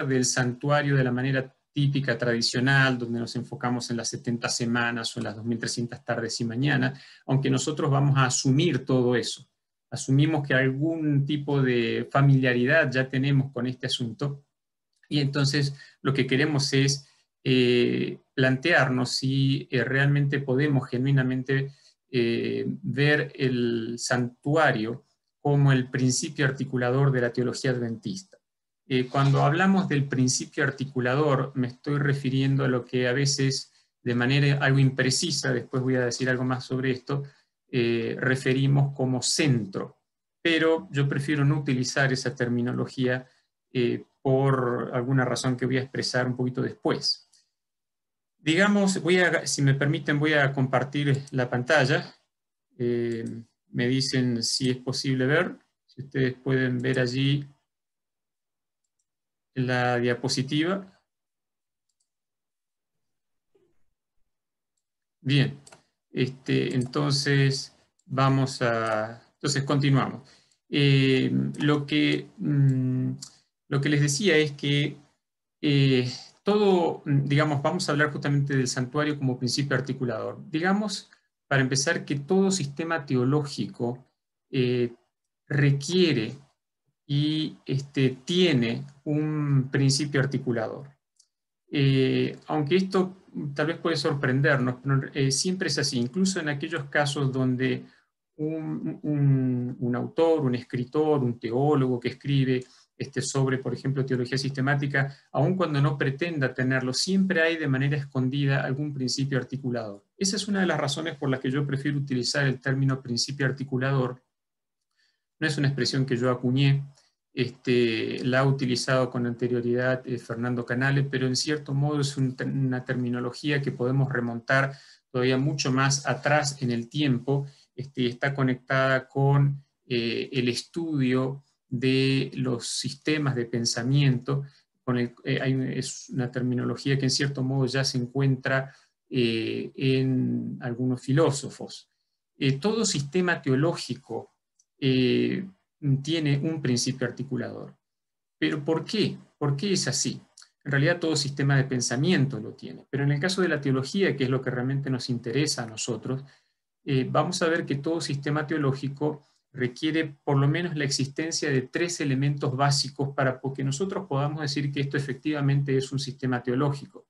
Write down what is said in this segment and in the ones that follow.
del santuario de la manera típica, tradicional, donde nos enfocamos en las 70 semanas o en las 2300 tardes y mañanas, aunque nosotros vamos a asumir todo eso. Asumimos que algún tipo de familiaridad ya tenemos con este asunto, y entonces lo que queremos es plantearnos si realmente podemos genuinamente ver el santuario como el principio articulador de la teología adventista. Cuando hablamos del principio articulador, me estoy refiriendo a lo que a veces, de manera algo imprecisa, después voy a decir algo más sobre esto, referimos como centro. Pero yo prefiero no utilizar esa terminología por alguna razón que voy a expresar un poquito después. Digamos, si me permiten, voy a compartir la pantalla. Me dicen si es posible ver, si ustedes pueden ver allí la diapositiva. Bien, entonces continuamos. Lo que les decía es que digamos, vamos a hablar justamente del santuario como principio articulador. Digamos, para empezar, que todo sistema teológico requiere y tiene un principio articulador. Aunque esto tal vez puede sorprendernos, pero siempre es así, incluso en aquellos casos donde un autor, un escritor, un teólogo que escribe sobre, por ejemplo, teología sistemática, aun cuando no pretenda tenerlo, siempre hay de manera escondida algún principio articulador. Esa es una de las razones por las que yo prefiero utilizar el término principio articulador. No es una expresión que yo acuñé, la ha utilizado con anterioridad Fernando Canales, pero en cierto modo es una terminología que podemos remontar todavía mucho más atrás en el tiempo. Está conectada con el estudio de los sistemas de pensamiento. Es una terminología que en cierto modo ya se encuentra en algunos filósofos. Todo sistema teológico tiene un principio articulador. ¿Pero por qué? ¿Por qué es así? En realidad todo sistema de pensamiento lo tiene, pero en el caso de la teología, que es lo que realmente nos interesa a nosotros, vamos a ver que todo sistema teológico requiere por lo menos la existencia de 3 elementos básicos para que nosotros podamos decir que esto efectivamente es un sistema teológico.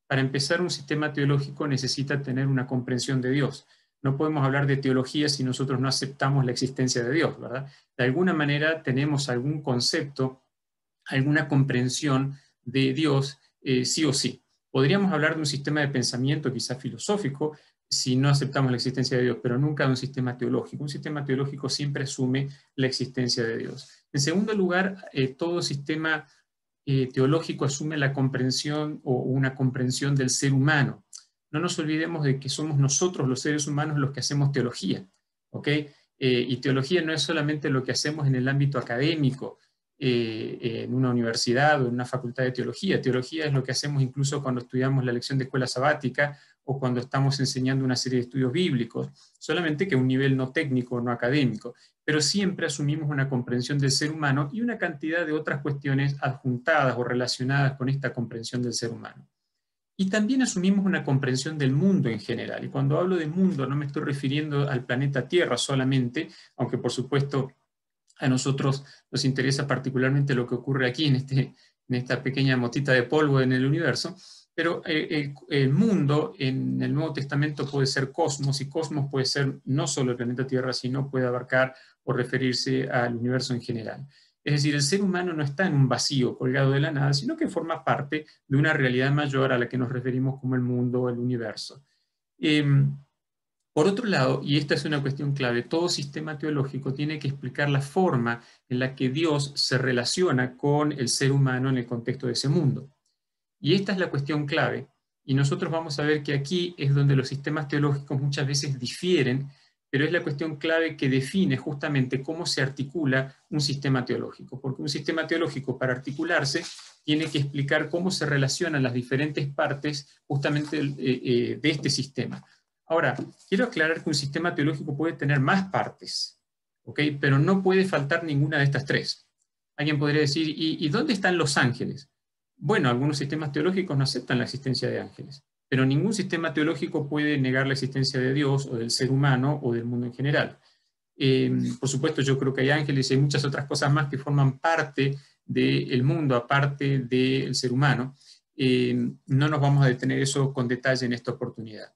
Para empezar, un sistema teológico necesita tener una comprensión de Dios. No podemos hablar de teología si nosotros no aceptamos la existencia de Dios, ¿verdad? De alguna manera tenemos algún concepto, alguna comprensión de Dios, sí o sí. Podríamos hablar de un sistema de pensamiento quizás filosófico si no aceptamos la existencia de Dios, pero nunca de un sistema teológico. Un sistema teológico siempre asume la existencia de Dios. En segundo lugar, todo sistema teológico asume la comprensión o una comprensión del ser humano. No nos olvidemos de que somos nosotros los seres humanos los que hacemos teología, ¿ok? Y teología no es solamente lo que hacemos en el ámbito académico, en una universidad o en una facultad de teología. Teología es lo que hacemos incluso cuando estudiamos la lección de escuela sabática o cuando estamos enseñando una serie de estudios bíblicos, solamente que a un nivel no técnico, no académico, pero siempre asumimos una comprensión del ser humano y una cantidad de otras cuestiones adjuntadas o relacionadas con esta comprensión del ser humano. Y también asumimos una comprensión del mundo en general. Y cuando hablo de mundo no me estoy refiriendo al planeta Tierra solamente, aunque por supuesto a nosotros nos interesa particularmente lo que ocurre aquí en esta pequeña motita de polvo en el universo, pero el mundo en el Nuevo Testamento puede ser cosmos, y cosmos puede ser no solo el planeta Tierra, sino puede abarcar o referirse al universo en general. Es decir, el ser humano no está en un vacío colgado de la nada, sino que forma parte de una realidad mayor a la que nos referimos como el mundo o el universo. Por otro lado, y esta es una cuestión clave, todo sistema teológico tiene que explicar la forma en la que Dios se relaciona con el ser humano en el contexto de ese mundo. Y esta es la cuestión clave. Y nosotros vamos a ver que aquí es donde los sistemas teológicos muchas veces difieren, pero es la cuestión clave que define justamente cómo se articula un sistema teológico. Porque un sistema teológico, para articularse, tiene que explicar cómo se relacionan las diferentes partes justamente de este sistema. Ahora, quiero aclarar que un sistema teológico puede tener más partes, ¿ok? Pero no puede faltar ninguna de estas 3. Alguien podría decir, ¿y dónde están los ángeles? Bueno, algunos sistemas teológicos no aceptan la existencia de ángeles, pero ningún sistema teológico puede negar la existencia de Dios o del ser humano o del mundo en general. Por supuesto, yo creo que hay ángeles y hay muchas otras cosas más que forman parte del mundo, aparte del ser humano. No nos vamos a detener eso con detalle en esta oportunidad.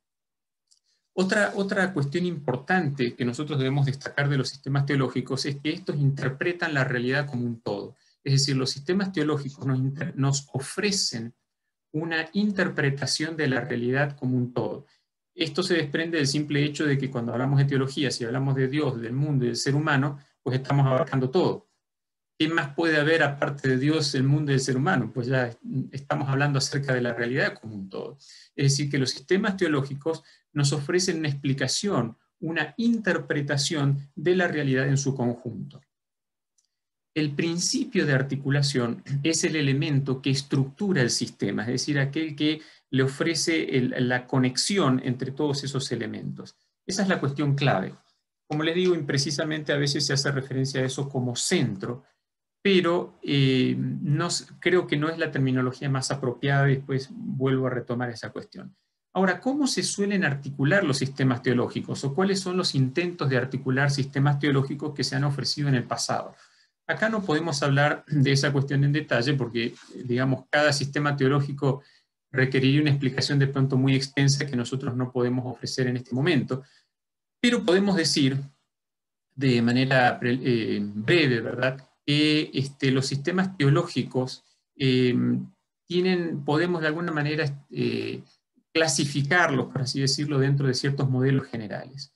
Otra cuestión importante que nosotros debemos destacar de los sistemas teológicos es que estos interpretan la realidad como un todo. Es decir, los sistemas teológicos nos ofrecen una interpretación de la realidad como un todo. Esto se desprende del simple hecho de que cuando hablamos de teología, si hablamos de Dios, del mundo y del ser humano, pues estamos abarcando todo. ¿Qué más puede haber aparte de Dios, el mundo y el ser humano? Pues ya estamos hablando acerca de la realidad como un todo. Es decir, que los sistemas teológicos nos ofrecen una explicación, una interpretación de la realidad en su conjunto. El principio de articulación es el elemento que estructura el sistema, es decir, aquel que le ofrece la conexión entre todos esos elementos. Esa es la cuestión clave. Como les digo, imprecisamente a veces se hace referencia a eso como centro, pero creo que no es la terminología más apropiada y después vuelvo a retomar esa cuestión. Ahora, ¿cómo se suelen articular los sistemas teológicos o cuáles son los intentos de articular sistemas teológicos que se han ofrecido en el pasado? Acá no podemos hablar de esa cuestión en detalle porque, digamos, cada sistema teológico requeriría una explicación de pronto muy extensa que nosotros no podemos ofrecer en este momento, pero podemos decir de manera breve, ¿verdad?, que los sistemas teológicos podemos de alguna manera clasificarlos, por así decirlo, dentro de ciertos modelos generales.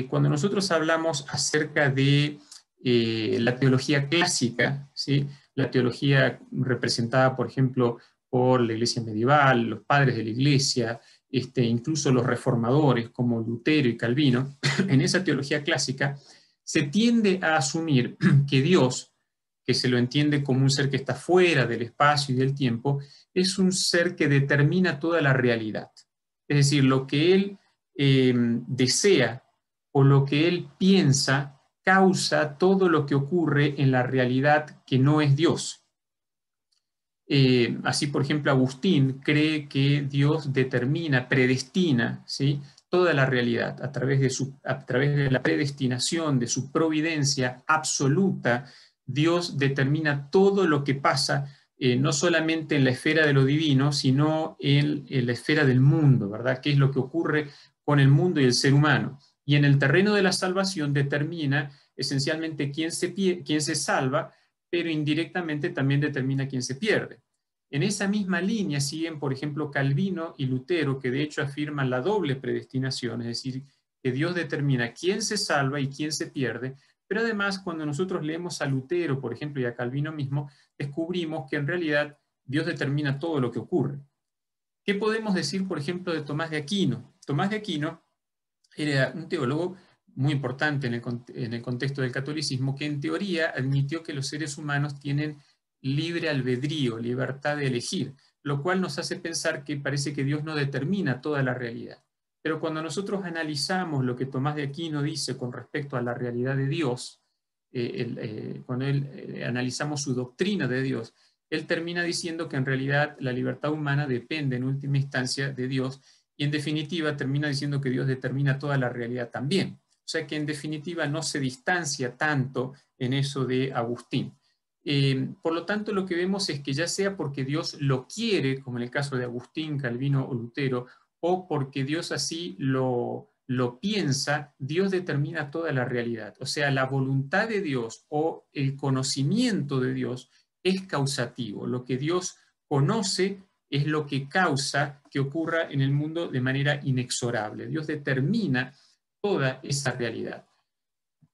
Cuando nosotros hablamos acerca de la teología clásica, ¿sí?, la teología representada, por ejemplo, por la iglesia medieval, los padres de la iglesia, incluso los reformadores como Lutero y Calvino, en esa teología clásica se tiende a asumir que Dios, que se lo entiende como un ser que está fuera del espacio y del tiempo, es un ser que determina toda la realidad. Es decir, lo que él desea o lo que él piensa causa todo lo que ocurre en la realidad que no es Dios. Así, por ejemplo, Agustín cree que Dios determina, predestina, ¿sí?, toda la realidad a través de la predestinación, de su providencia absoluta. Dios determina todo lo que pasa, no solamente en la esfera de lo divino, sino en la esfera del mundo, ¿verdad? ¿Qué es lo que ocurre con el mundo y el ser humano? Y en el terreno de la salvación determina esencialmente quién se salva, pero indirectamente también determina quién se pierde. En esa misma línea siguen, por ejemplo, Calvino y Lutero, que de hecho afirman la doble predestinación, es decir, que Dios determina quién se salva y quién se pierde, pero además cuando nosotros leemos a Lutero, por ejemplo, y a Calvino mismo, descubrimos que en realidad Dios determina todo lo que ocurre. ¿Qué podemos decir, por ejemplo, de Tomás de Aquino? Tomás de Aquino era un teólogo muy importante en el contexto del catolicismo, que en teoría admitió que los seres humanos tienen libre albedrío, libertad de elegir, lo cual nos hace pensar que parece que Dios no determina toda la realidad. Pero cuando nosotros analizamos lo que Tomás de Aquino dice con respecto a la realidad de Dios, cuando analizamos su doctrina de Dios, él termina diciendo que en realidad la libertad humana depende en última instancia de Dios y en definitiva termina diciendo que Dios determina toda la realidad también. O sea que en definitiva no se distancia tanto en eso de Agustín. Por lo tanto, lo que vemos es que ya sea porque Dios lo quiere, como en el caso de Agustín, Calvino o Lutero, o porque Dios así lo piensa, Dios determina toda la realidad. O sea, la voluntad de Dios o el conocimiento de Dios es causativo. Lo que Dios conoce es lo que causa que ocurra en el mundo de manera inexorable. Dios determina toda esa realidad.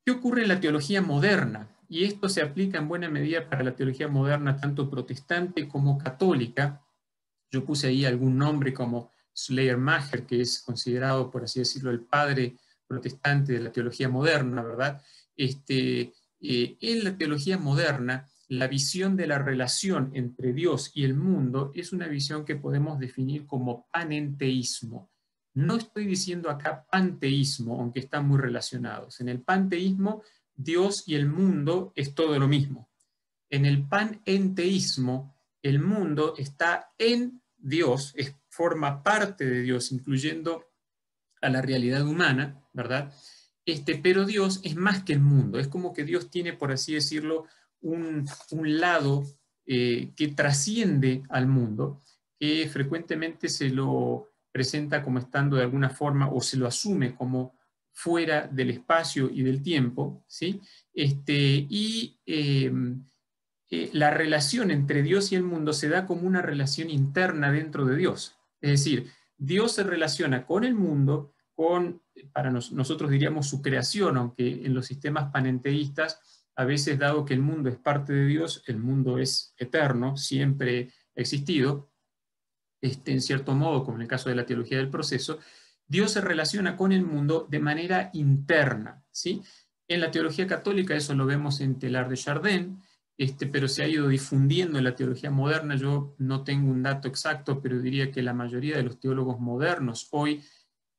¿Qué ocurre en la teología moderna? Y esto se aplica en buena medida para la teología moderna, tanto protestante como católica. Yo puse ahí algún nombre como Schleiermacher, que es considerado, por así decirlo, el padre protestante de la teología moderna, ¿verdad? En la teología moderna, la visión de la relación entre Dios y el mundo es una visión que podemos definir como panenteísmo. No estoy diciendo acá panteísmo, aunque están muy relacionados. En el panteísmo, Dios y el mundo es todo lo mismo. En el panenteísmo, el mundo está en Dios, forma parte de Dios, incluyendo a la realidad humana, ¿verdad? Pero Dios es más que el mundo, es como que Dios tiene, por así decirlo, un lado que trasciende al mundo, que frecuentemente se lo presenta como estando de alguna forma o se lo asume como fuera del espacio y del tiempo, ¿sí? La relación entre Dios y el mundo se da como una relación interna dentro de Dios. Es decir, Dios se relaciona con el mundo, para nosotros diríamos su creación, aunque en los sistemas panenteístas, a veces dado que el mundo es parte de Dios, el mundo es eterno, siempre ha existido, en cierto modo, como en el caso de la teología del proceso, Dios se relaciona con el mundo de manera interna, ¿sí? En la teología católica eso lo vemos en Teilhard de Chardin, pero se ha ido difundiendo en la teología moderna. Yo no tengo un dato exacto, pero diría que la mayoría de los teólogos modernos hoy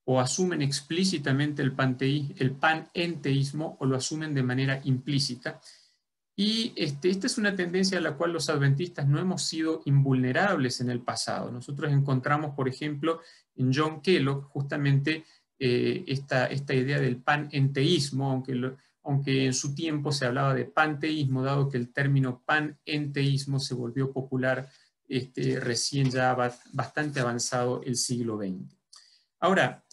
o asumen explícitamente el panenteísmo o lo asumen de manera implícita. Y esta es una tendencia a la cual los adventistas no hemos sido invulnerables en el pasado. Nosotros encontramos, por ejemplo, en John Kellogg justamente esta idea del panenteísmo, aunque en su tiempo se hablaba de panteísmo, dado que el término panenteísmo se volvió popular recién ya bastante avanzado el siglo XX. Ahora,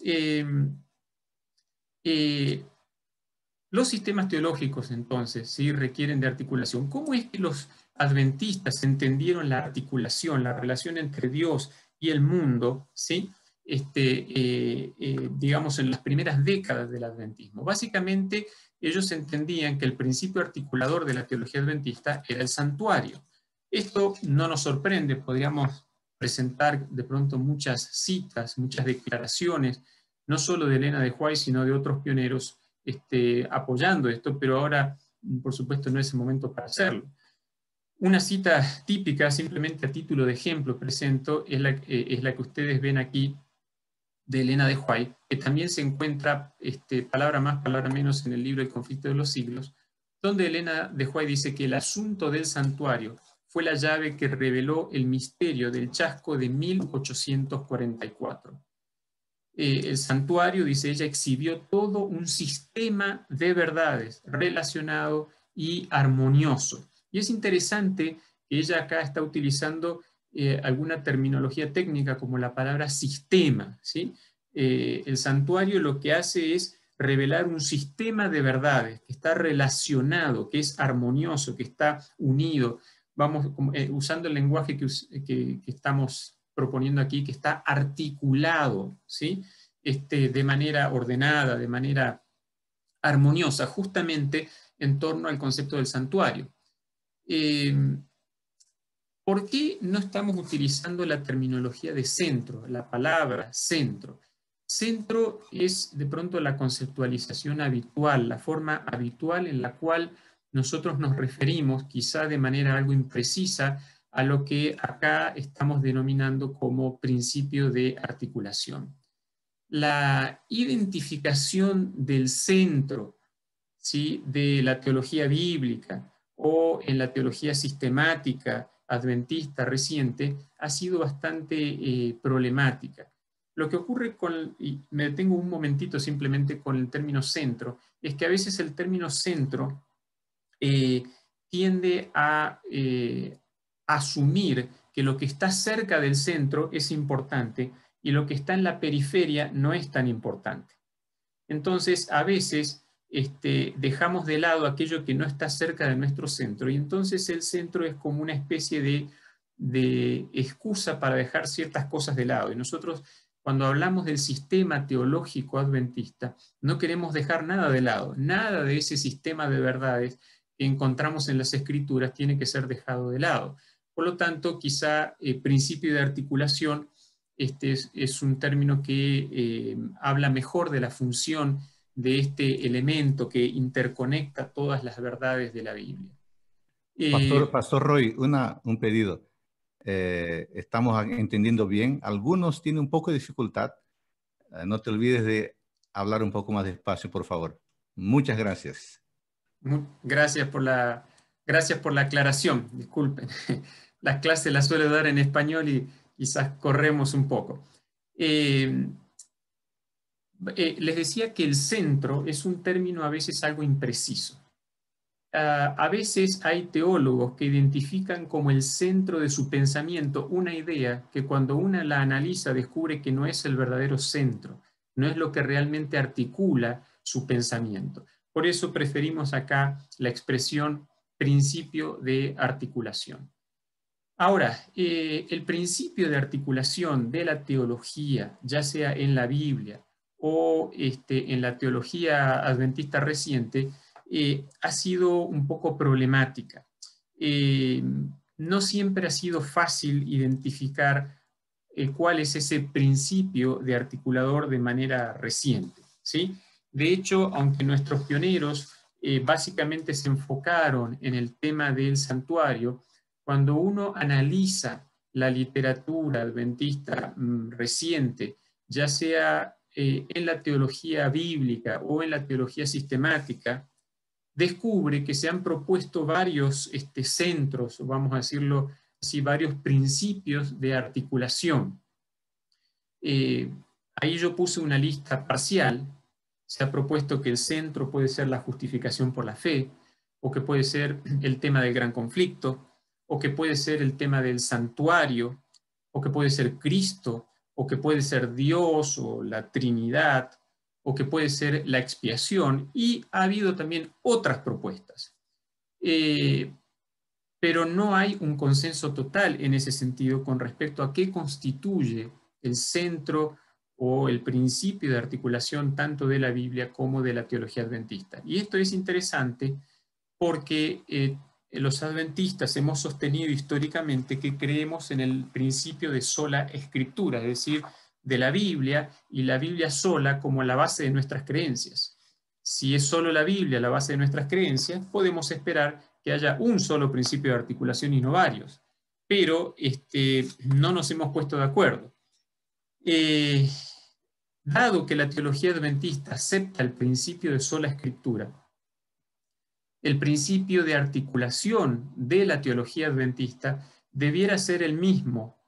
los sistemas teológicos, entonces, ¿sí? Requieren de articulación. ¿Cómo es que los adventistas entendieron la articulación, la relación entre Dios y el mundo, ¿sí? Digamos, en las primeras décadas del adventismo? Básicamente, ellos entendían que el principio articulador de la teología adventista era el santuario. Esto no nos sorprende, podríamos presentar de pronto muchas citas, muchas declaraciones, no solo de Elena de White, sino de otros pioneros, apoyando esto, pero ahora, por supuesto, no es el momento para hacerlo. Una cita típica, simplemente a título de ejemplo presento, es la que ustedes ven aquí de Elena de White, que también se encuentra, palabra más, palabra menos, en el libro El conflicto de los siglos, donde Elena de White dice que el asunto del santuario fue la llave que reveló el misterio del chasco de 1844. El santuario, dice ella, exhibió todo un sistema de verdades relacionado y armonioso. Y es interesante que ella acá está utilizando alguna terminología técnica como la palabra sistema, ¿sí? El santuario lo que hace es revelar un sistema de verdades que está relacionado, que es armonioso, que está unido. Vamos, usando el lenguaje que estamos proponiendo aquí, que está articulado, ¿sí? De manera ordenada, de manera armoniosa, justamente en torno al concepto del santuario. ¿Por qué no estamos utilizando la terminología de centro, la palabra centro? Centro es de pronto la conceptualización habitual, la forma habitual en la cual nosotros nos referimos, quizá de manera algo imprecisa, a lo que acá estamos denominando como principio de articulación. La identificación del centro, ¿sí? De la teología bíblica o en la teología sistemática adventista reciente ha sido bastante problemática. Lo que ocurre y me detengo un momentito simplemente con el término centro, es que a veces el término centro tiende a asumir que lo que está cerca del centro es importante y lo que está en la periferia no es tan importante. Entonces, a veces dejamos de lado aquello que no está cerca de nuestro centro y entonces el centro es como una especie de excusa para dejar ciertas cosas de lado. Y nosotros, cuando hablamos del sistema teológico adventista, no queremos dejar nada de lado. Nada de ese sistema de verdades que encontramos en las Escrituras tiene que ser dejado de lado. Por lo tanto, quizá principio de articulación es un término que habla mejor de la función de este elemento que interconecta todas las verdades de la Biblia. Pastor Roy, un pedido. Estamos entendiendo bien. Algunos tienen un poco de dificultad. No te olvides de hablar un poco más despacio, por favor. Muchas gracias. Gracias por la aclaración, disculpen. las clases las suelo dar en español y quizás corremos un poco. Les decía que el centro es un término a veces algo impreciso. A veces hay teólogos que identifican como el centro de su pensamiento una idea que cuando una la analiza descubre que no es el verdadero centro, no es lo que realmente articula su pensamiento. Por eso preferimos acá la expresión principio de articulación. Ahora, el principio de articulación de la teología, ya sea en la Biblia o en la teología adventista reciente, ha sido un poco problemática. No siempre ha sido fácil identificar cuál es ese principio de articulador de manera reciente, ¿sí? De hecho, aunque nuestros pioneros básicamente se enfocaron en el tema del santuario, cuando uno analiza la literatura adventista reciente, ya sea en la teología bíblica o en la teología sistemática, descubre que se han propuesto varios centros, vamos a decirlo así, varios principios de articulación. Ahí yo puse una lista parcial. Se ha propuesto que el centro puede ser la justificación por la fe, o que puede ser el tema del gran conflicto, o que puede ser el tema del santuario, o que puede ser Cristo, o que puede ser Dios o la Trinidad, o que puede ser la expiación, y ha habido también otras propuestas. Pero no hay un consenso total en ese sentido con respecto a qué constituye el centro o el principio de articulación tanto de la Biblia como de la teología adventista. Y esto es interesante porque los adventistas hemos sostenido históricamente que creemos en el principio de sola escritura, es decir, de la Biblia y la Biblia sola como la base de nuestras creencias. Si es solo la Biblia la base de nuestras creencias, podemos esperar que haya un solo principio de articulación y no varios. Pero no nos hemos puesto de acuerdo. Dado que la teología adventista acepta el principio de sola escritura, el principio de articulación de la teología adventista debiera ser el mismo,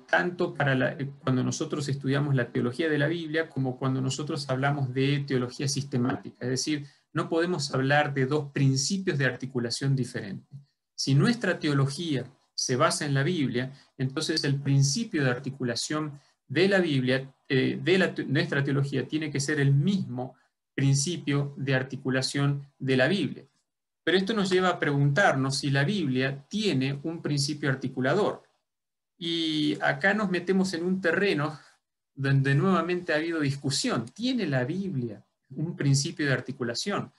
tanto para cuando nosotros estudiamos la teología de la Biblia como cuando nosotros hablamos de teología sistemática. Es decir, no podemos hablar de dos principios de articulación diferentes. Si nuestra teología se basa en la Biblia, entonces el principio de articulación de la Biblia, nuestra teología, tiene que ser el mismo principio de articulación de la Biblia. Pero esto nos lleva a preguntarnos si la Biblia tiene un principio articulador. Y acá nos metemos en un terreno donde nuevamente ha habido discusión. ¿Tiene la Biblia un principio de articulación?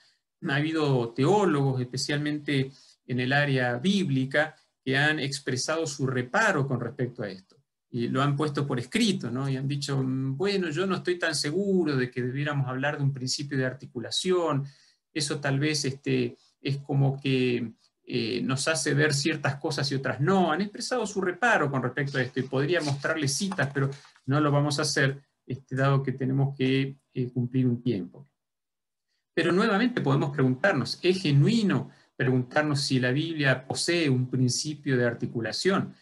Ha habido teólogos, especialmente en el área bíblica, que han expresado su reparo con respecto a esto. Y lo han puesto por escrito, ¿no? Y han dicho, bueno, yo no estoy tan seguro de que debiéramos hablar de un principio de articulación. Eso tal vez es como que nos hace ver ciertas cosas y otras no. Han expresado su reparo con respecto a esto y podría mostrarles citas, pero no lo vamos a hacer dado que tenemos que cumplir un tiempo. Pero nuevamente podemos preguntarnos, ¿es genuino preguntarnos si la Biblia posee un principio de articulación?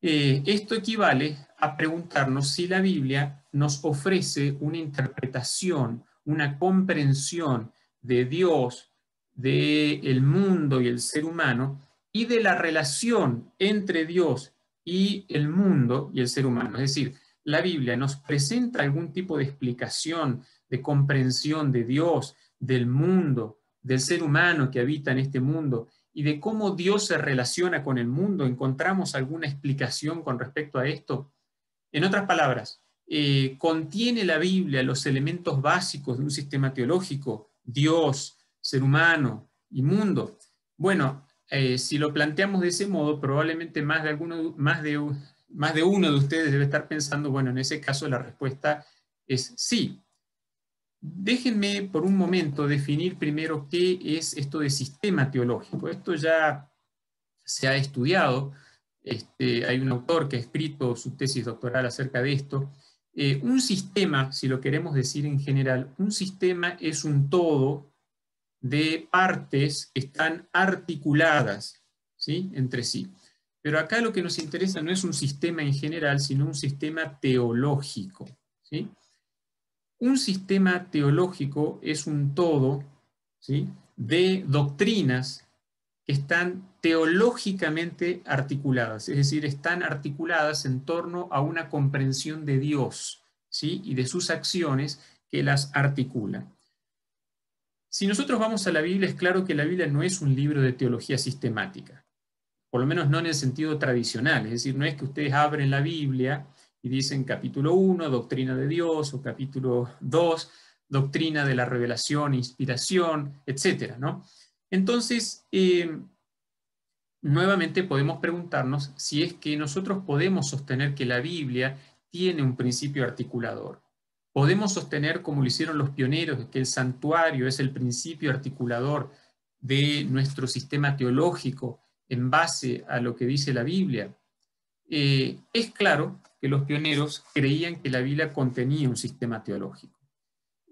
Esto equivale a preguntarnos si la Biblia nos ofrece una interpretación, una comprensión de Dios, del mundo y el ser humano, y de la relación entre Dios y el mundo y el ser humano. Es decir, la Biblia nos presenta algún tipo de explicación, de comprensión de Dios, del mundo, del ser humano que habita en este mundo, y de cómo Dios se relaciona con el mundo. ¿Encontramos alguna explicación con respecto a esto? En otras palabras, ¿contiene la Biblia los elementos básicos de un sistema teológico? Dios, ser humano y mundo. Bueno, si lo planteamos de ese modo, probablemente más de uno de ustedes debe estar pensando, bueno, en ese caso la respuesta es sí. Déjenme por un momento definir primero qué es esto de sistema teológico. Esto ya se ha estudiado. Hay un autor que ha escrito su tesis doctoral acerca de esto. Un sistema, si lo queremos decir en general, un sistema es un todo de partes que están articuladas, ¿sí?, entre sí. Pero acá lo que nos interesa no es un sistema en general, sino un sistema teológico, ¿sí? Un sistema teológico es un todo, ¿sí?, de doctrinas que están teológicamente articuladas, es decir, están articuladas en torno a una comprensión de Dios, ¿sí?, y de sus acciones que las articulan. Si nosotros vamos a la Biblia, es claro que la Biblia no es un libro de teología sistemática, por lo menos no en el sentido tradicional, es decir, no es que ustedes abren la Biblia y dicen capítulo 1, doctrina de Dios, o capítulo 2, doctrina de la revelación, inspiración, etcétera, ¿no? Entonces, nuevamente podemos preguntarnos si es que nosotros podemos sostener que la Biblia tiene un principio articulador. Podemos sostener, como lo hicieron los pioneros, que el santuario es el principio articulador de nuestro sistema teológico en base a lo que dice la Biblia. Es claro que los pioneros creían que la Biblia contenía un sistema teológico.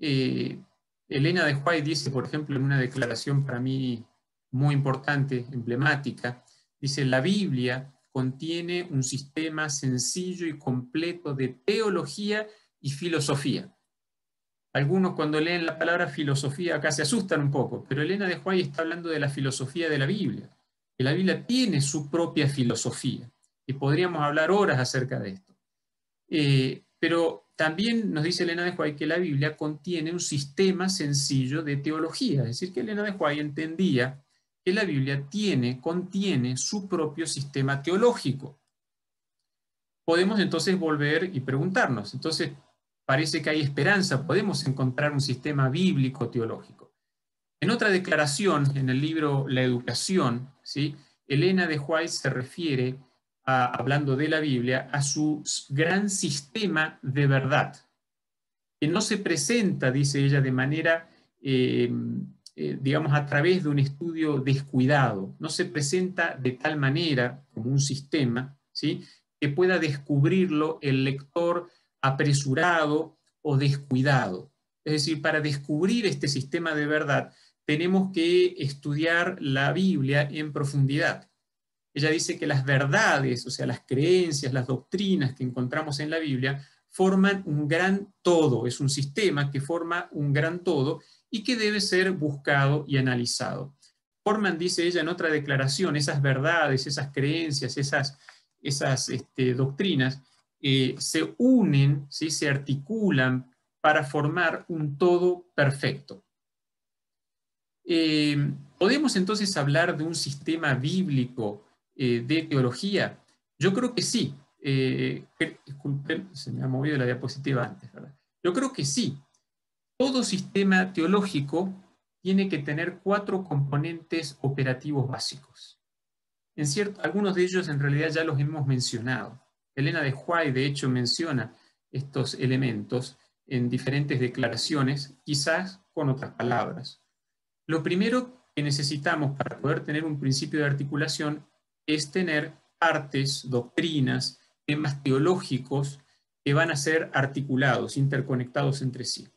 Elena de White dice, por ejemplo, en una declaración para mí muy importante, emblemática, dice: la Biblia contiene un sistema sencillo y completo de teología y filosofía. Algunos cuando leen la palabra filosofía acá se asustan un poco, pero Elena de White está hablando de la filosofía de la Biblia, que la Biblia tiene su propia filosofía, y podríamos hablar horas acerca de esto. Pero también nos dice Elena de White que la Biblia contiene un sistema sencillo de teología, es decir, que Elena de White entendía que la Biblia contiene su propio sistema teológico. Podemos entonces volver y preguntarnos, entonces parece que hay esperanza, podemos encontrar un sistema bíblico teológico. En otra declaración, en el libro La Educación, ¿sí?, Elena de White se refiere, hablando de la Biblia, a su gran sistema de verdad, que no se presenta, dice ella, de manera, digamos, a través de un estudio descuidado, no se presenta de tal manera como un sistema, ¿sí?, que pueda descubrirlo el lector apresurado o descuidado. Es decir, para descubrir este sistema de verdad, tenemos que estudiar la Biblia en profundidad. Ella dice que las verdades, o sea, las creencias, las doctrinas que encontramos en la Biblia, forman un gran todo, es un sistema que forma un gran todo y que debe ser buscado y analizado. Forman, dice ella en otra declaración, esas verdades, esas creencias, esas doctrinas, se unen, ¿sí?, se articulan para formar un todo perfecto. ¿Podemos entonces hablar de un sistema bíblico de teología? Yo creo que sí. Disculpen, se me ha movido la diapositiva antes, ¿verdad? Yo creo que sí. Todo sistema teológico tiene que tener 4 componentes operativos básicos. Algunos de ellos en realidad ya los hemos mencionado. Elena de White, de hecho, menciona estos elementos en diferentes declaraciones, quizás con otras palabras. Lo primero que necesitamos para poder tener un principio de articulación es tener partes, doctrinas, temas teológicos que van a ser articulados, interconectados entre sí.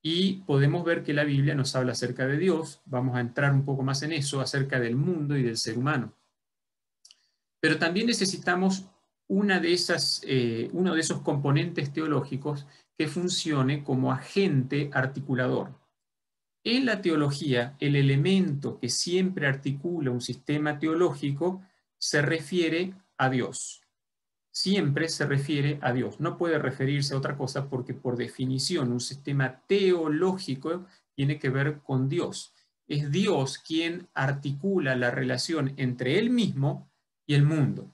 Y podemos ver que la Biblia nos habla acerca de Dios, vamos a entrar un poco más en eso, acerca del mundo y del ser humano. Pero también necesitamos uno de esos componentes teológicos que funcione como agente articulador. En la teología, el elemento que siempre articula un sistema teológico se refiere a Dios. Siempre se refiere a Dios. No puede referirse a otra cosa porque, por definición, un sistema teológico tiene que ver con Dios. Es Dios quien articula la relación entre Él mismo y el mundo.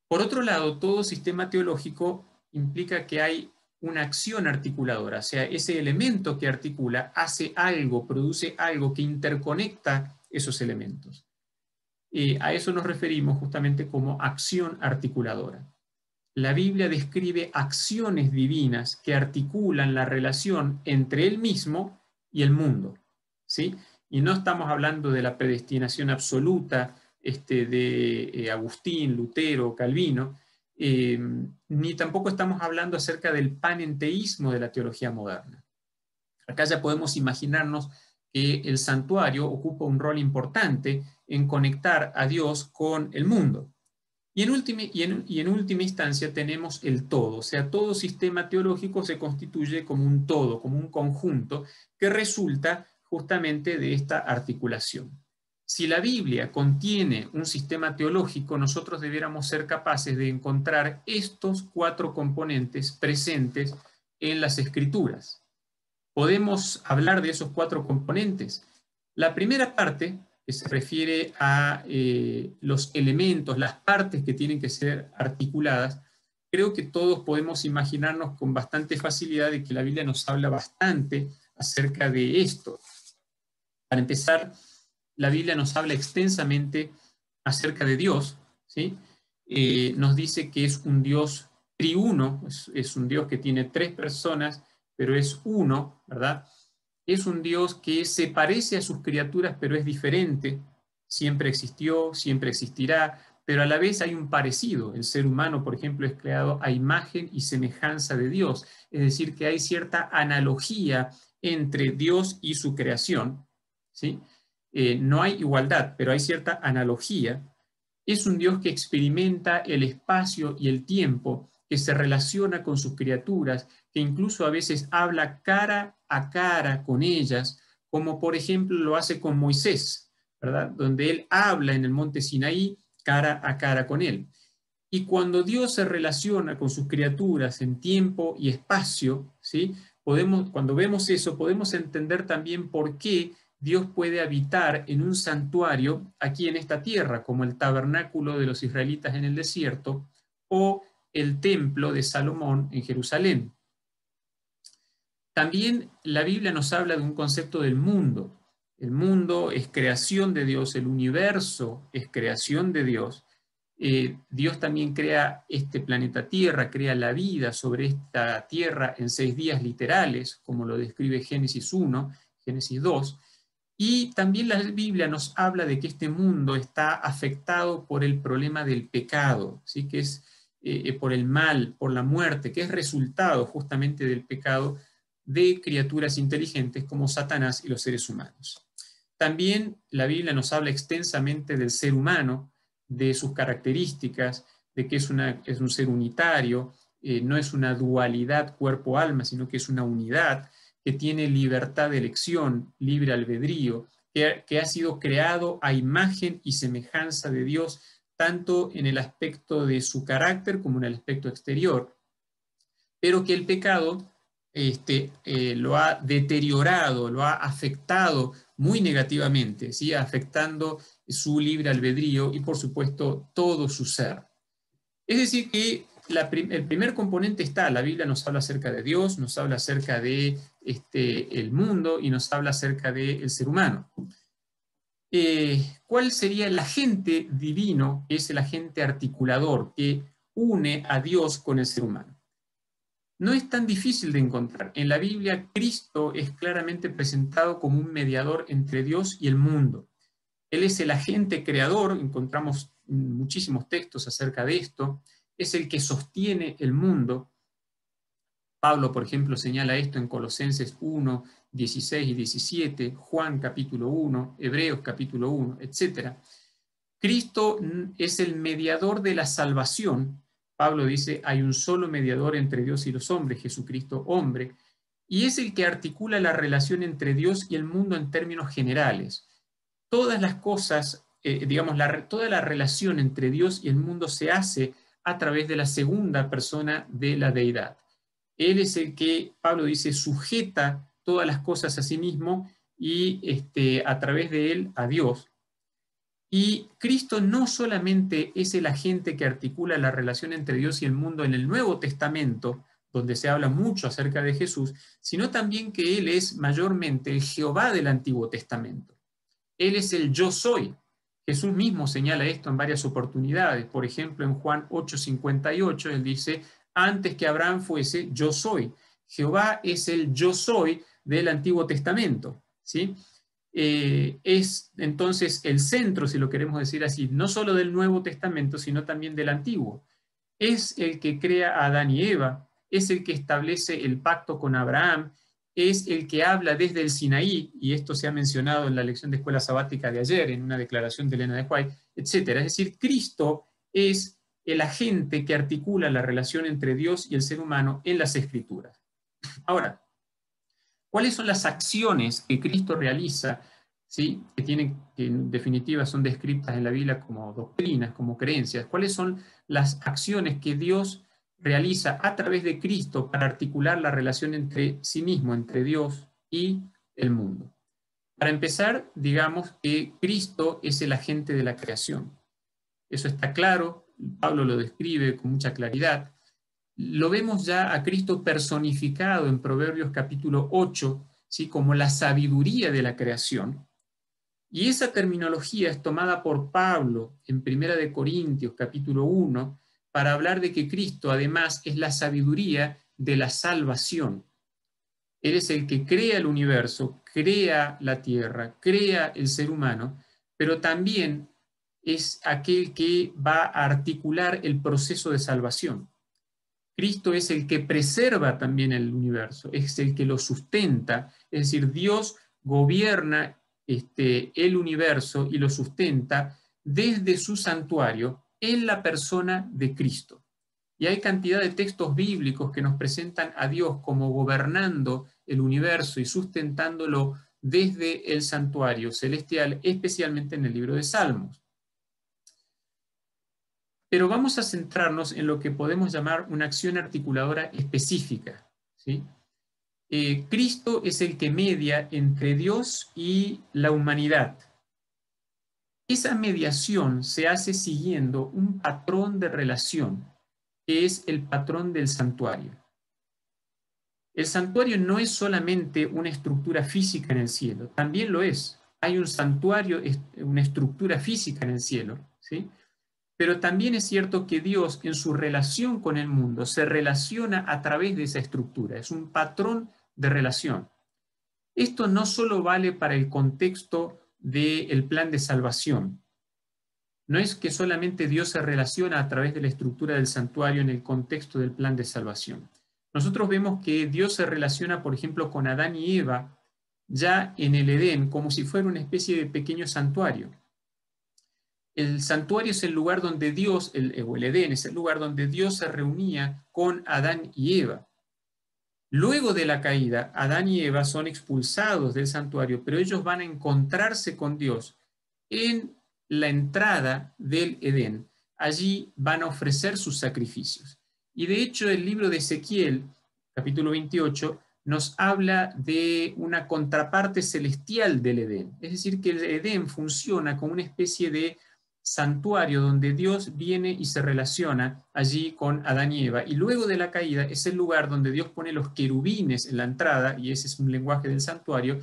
Por otro lado, todo sistema teológico implica que hay una acción articuladora, o sea, ese elemento que articula hace algo, produce algo que interconecta esos elementos. A eso nos referimos justamente como acción articuladora. La Biblia describe acciones divinas que articulan la relación entre Él mismo y el mundo, ¿sí? Y no estamos hablando de la predestinación absoluta de Agustín, Lutero, Calvino, ni tampoco estamos hablando acerca del panenteísmo de la teología moderna. Acá ya podemos imaginarnos que el santuario ocupa un rol importante en conectar a Dios con el mundo. Y en última instancia tenemos el todo, o sea, todo sistema teológico se constituye como un todo, como un conjunto que resulta justamente de esta articulación. Si la Biblia contiene un sistema teológico, nosotros debiéramos ser capaces de encontrar estos 4 componentes presentes en las Escrituras. ¿Podemos hablar de esos 4 componentes? La primera parte, que se refiere a los elementos, las partes que tienen que ser articuladas, creo que todos podemos imaginarnos con bastante facilidad de que la Biblia nos habla bastante acerca de esto. Para empezar, la Biblia nos habla extensamente acerca de Dios, ¿sí? Nos dice que es un Dios triuno, es un Dios que tiene 3 personas, pero es uno, ¿verdad? Es un Dios que se parece a sus criaturas, pero es diferente. Siempre existió, siempre existirá, pero a la vez hay un parecido. El ser humano, por ejemplo, es creado a imagen y semejanza de Dios. Es decir, que hay cierta analogía entre Dios y su creación, ¿sí? No hay igualdad, pero hay cierta analogía. Es un Dios que experimenta el espacio y el tiempo, que se relaciona con sus criaturas, que incluso a veces habla cara a cara con ellas, como por ejemplo lo hace con Moisés, ¿verdad? Donde él habla en el monte Sinaí cara a cara con él. Y cuando Dios se relaciona con sus criaturas en tiempo y espacio, ¿sí? Cuando vemos eso, podemos entender también por qué Dios puede habitar en un santuario aquí en esta tierra, como el tabernáculo de los israelitas en el desierto o el templo de Salomón en Jerusalén. También la Biblia nos habla de un concepto del mundo. El mundo es creación de Dios, el universo es creación de Dios. Dios también crea este planeta Tierra, crea la vida sobre esta tierra en 6 días literales, como lo describe Génesis 1, Génesis 2. Y también la Biblia nos habla de que este mundo está afectado por el problema del pecado, ¿sí? Que es por el mal, por la muerte, que es resultado justamente del pecado de criaturas inteligentes como Satanás y los seres humanos. También la Biblia nos habla extensamente del ser humano, de sus características, de que es un ser unitario, no es una dualidad cuerpo-alma, sino que es una unidad, que tiene libertad de elección, libre albedrío, que ha sido creado a imagen y semejanza de Dios, tanto en el aspecto de su carácter como en el aspecto exterior, pero que el pecado lo ha deteriorado, lo ha afectado muy negativamente, ¿sí? Afectando su libre albedrío y, por supuesto, todo su ser. Es decir, que el primer componente está, la Biblia nos habla acerca de Dios, nos habla acerca de el mundo y nos habla acerca del ser humano. ¿Cuál sería el agente divino? Es el agente articulador que une a Dios con el ser humano. No es tan difícil de encontrar. En la Biblia, Cristo es claramente presentado como un mediador entre Dios y el mundo. Él es el agente creador, encontramos muchísimos textos acerca de esto, es el que sostiene el mundo. Pablo, por ejemplo, señala esto en Colosenses 1, 16 y 17, Juan capítulo 1, Hebreos capítulo 1, etc. Cristo es el mediador de la salvación. Pablo dice, hay un solo mediador entre Dios y los hombres, Jesucristo hombre, y es el que articula la relación entre Dios y el mundo en términos generales. Todas las cosas, toda la relación entre Dios y el mundo se hace a través de la segunda persona de la deidad. Él es el que, Pablo dice, sujeta todas las cosas a sí mismo y a través de él a Dios. Y Cristo no solamente es el agente que articula la relación entre Dios y el mundo en el Nuevo Testamento, donde se habla mucho acerca de Jesús, sino también que Él es mayormente el Jehová del Antiguo Testamento. Él es el yo soy. Jesús mismo señala esto en varias oportunidades. Por ejemplo, en Juan 8:58, Él dice, antes que Abraham fuese, yo soy. Jehová es el yo soy del Antiguo Testamento, ¿sí? Es entonces el centro, si lo queremos decir así, no solo del Nuevo Testamento, sino también del Antiguo. Es el que crea a Adán y Eva, es el que establece el pacto con Abraham, es el que habla desde el Sinaí, y esto se ha mencionado en la lección de escuela sabática de ayer, en una declaración de Elena de White, etc. Es decir, Cristo es el agente que articula la relación entre Dios y el ser humano en las Escrituras. Ahora, ¿cuáles son las acciones que Cristo realiza, ¿sí? que en definitiva son descritas en la Biblia como doctrinas, como creencias? ¿Cuáles son las acciones que Dios realiza a través de Cristo para articular la relación entre sí mismo, entre Dios y el mundo? Para empezar, digamos que Cristo es el agente de la creación. Eso está claro, Pablo lo describe con mucha claridad. Lo vemos ya a Cristo personificado en Proverbios capítulo 8, ¿sí? como la sabiduría de la creación. Y esa terminología es tomada por Pablo en 1 de Corintios capítulo 1 para hablar de que Cristo además es la sabiduría de la salvación. Él es el que crea el universo, crea la tierra, crea el ser humano, pero también es aquel que va a articular el proceso de salvación. Cristo es el que preserva también el universo, es el que lo sustenta, es decir, Dios gobierna el universo y lo sustenta desde su santuario en la persona de Cristo. Y hay cantidad de textos bíblicos que nos presentan a Dios como gobernando el universo y sustentándolo desde el santuario celestial, especialmente en el libro de Salmos. Pero vamos a centrarnos en lo que podemos llamar una acción articuladora específica, ¿sí? Cristo es el que media entre Dios y la humanidad. Esa mediación se hace siguiendo un patrón de relación, que es el patrón del santuario. El santuario no es solamente una estructura física en el cielo, también lo es. Hay un santuario, una estructura física en el cielo, ¿sí? Pero también es cierto que Dios en su relación con el mundo se relaciona a través de esa estructura, es un patrón de relación. Esto no solo vale para el contexto del plan de salvación. No es que solamente Dios se relaciona a través de la estructura del santuario en el contexto del plan de salvación. Nosotros vemos que Dios se relaciona, por ejemplo, con Adán y Eva ya en el Edén, como si fuera una especie de pequeño santuario. El santuario es el lugar donde Dios, o el Edén, es el lugar donde Dios se reunía con Adán y Eva. Luego de la caída, Adán y Eva son expulsados del santuario, pero ellos van a encontrarse con Dios en la entrada del Edén. Allí van a ofrecer sus sacrificios. Y de hecho el libro de Ezequiel, capítulo 28, nos habla de una contraparte celestial del Edén. Es decir, que el Edén funciona como una especie de santuario donde Dios viene y se relaciona allí con Adán y Eva. Y luego de la caída es el lugar donde Dios pone los querubines en la entrada, y ese es un lenguaje del santuario,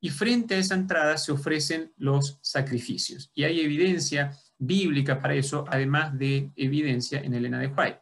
y frente a esa entrada se ofrecen los sacrificios. Y hay evidencia bíblica para eso, además de evidencia en Elena de White.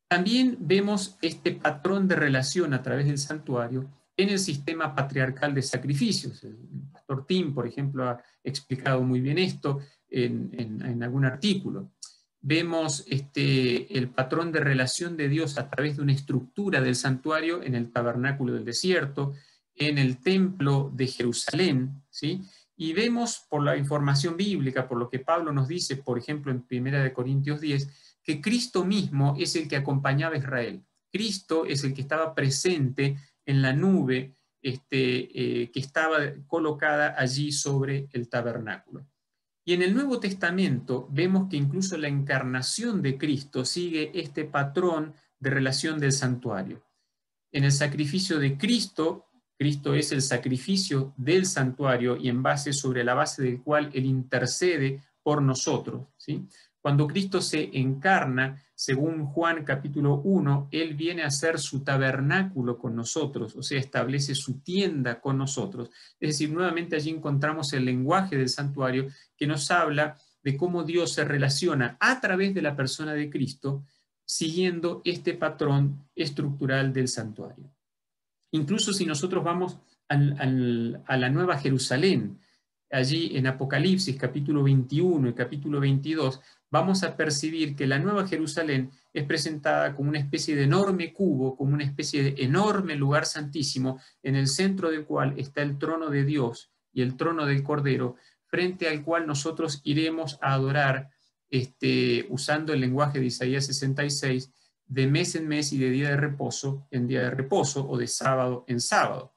También vemos este patrón de relación a través del santuario en el sistema patriarcal de sacrificios. El pastor Tim, por ejemplo, ha explicado muy bien esto en algún artículo. Vemos el patrón de relación de Dios a través de una estructura del santuario en el tabernáculo del desierto, en el templo de Jerusalén, ¿sí? Y vemos por la información bíblica, por lo que Pablo nos dice, por ejemplo, en 1 Corintios 10, que Cristo mismo es el que acompañaba a Israel. Cristo es el que estaba presente en la nube que estaba colocada allí sobre el tabernáculo. Y en el Nuevo Testamento vemos que incluso la encarnación de Cristo sigue este patrón de relación del santuario. En el sacrificio de Cristo, Cristo es el sacrificio del santuario y sobre la base del cual Él intercede por nosotros, ¿sí? Cuando Cristo se encarna, según Juan capítulo 1, Él viene a hacer su tabernáculo con nosotros, o sea, establece su tienda con nosotros. Es decir, nuevamente allí encontramos el lenguaje del santuario que nos habla de cómo Dios se relaciona a través de la persona de Cristo, siguiendo este patrón estructural del santuario. Incluso si nosotros vamos a la Nueva Jerusalén, allí en Apocalipsis capítulo 21 y capítulo 22, vamos a percibir que la Nueva Jerusalén es presentada como una especie de enorme cubo, como una especie de enorme lugar santísimo, en el centro del cual está el trono de Dios y el trono del Cordero, frente al cual nosotros iremos a adorar usando el lenguaje de Isaías 66, de mes en mes y de día de reposo en día de reposo, o de sábado en sábado.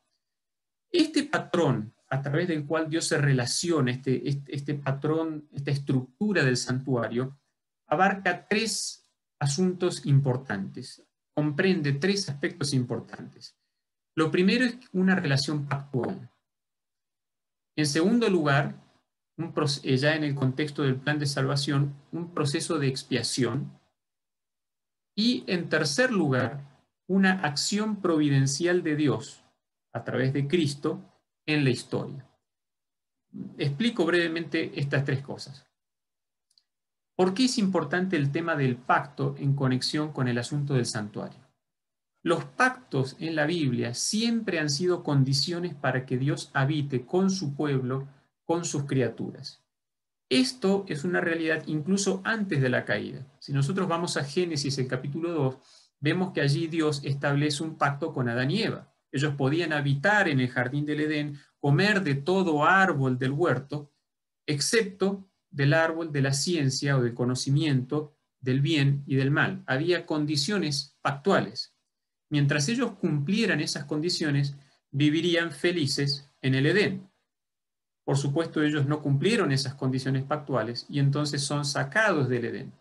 Este patrón a través del cual Dios se relaciona, este patrón, esta estructura del santuario, abarca tres asuntos importantes, comprende tres aspectos importantes. Lo primero es una relación pactual. En segundo lugar, ya en el contexto del plan de salvación, un proceso de expiación. Y en tercer lugar, una acción providencial de Dios a través de Cristo en la historia. Explico brevemente estas tres cosas. ¿Por qué es importante el tema del pacto en conexión con el asunto del santuario? Los pactos en la Biblia siempre han sido condiciones para que Dios habite con su pueblo, con sus criaturas. Esto es una realidad incluso antes de la caída. Si nosotros vamos a Génesis, el capítulo 2, vemos que allí Dios establece un pacto con Adán y Eva. Ellos podían habitar en el jardín del Edén, comer de todo árbol del huerto, excepto del árbol de la ciencia o del conocimiento del bien y del mal. Había condiciones pactuales. Mientras ellos cumplieran esas condiciones, vivirían felices en el Edén. Por supuesto, ellos no cumplieron esas condiciones pactuales y entonces son sacados del Edén.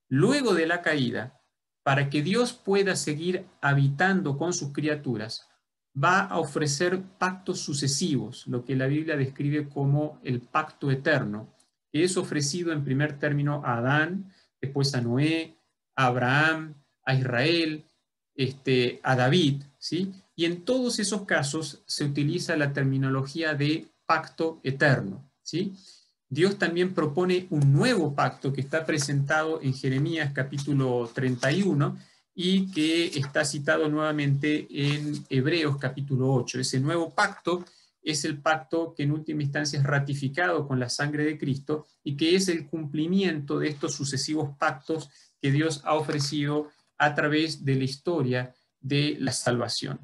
Luego de la caída, para que Dios pueda seguir habitando con sus criaturas, va a ofrecer pactos sucesivos, lo que la Biblia describe como el pacto eterno, que es ofrecido en primer término a Adán, después a Noé, a Abraham, a Israel, a David, ¿sí? Y en todos esos casos se utiliza la terminología de pacto eterno, ¿sí? Dios también propone un nuevo pacto que está presentado en Jeremías capítulo 31 y que está citado nuevamente en Hebreos capítulo 8. Ese nuevo pacto es el pacto que en última instancia es ratificado con la sangre de Cristo y que es el cumplimiento de estos sucesivos pactos que Dios ha ofrecido a través de la historia de la salvación.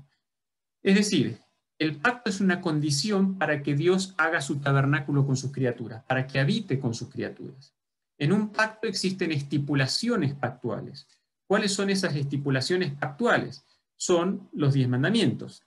Es decir, el pacto es una condición para que Dios haga su tabernáculo con sus criaturas, para que habite con sus criaturas. En un pacto existen estipulaciones pactuales. ¿Cuáles son esas estipulaciones pactuales? Son los 10 mandamientos.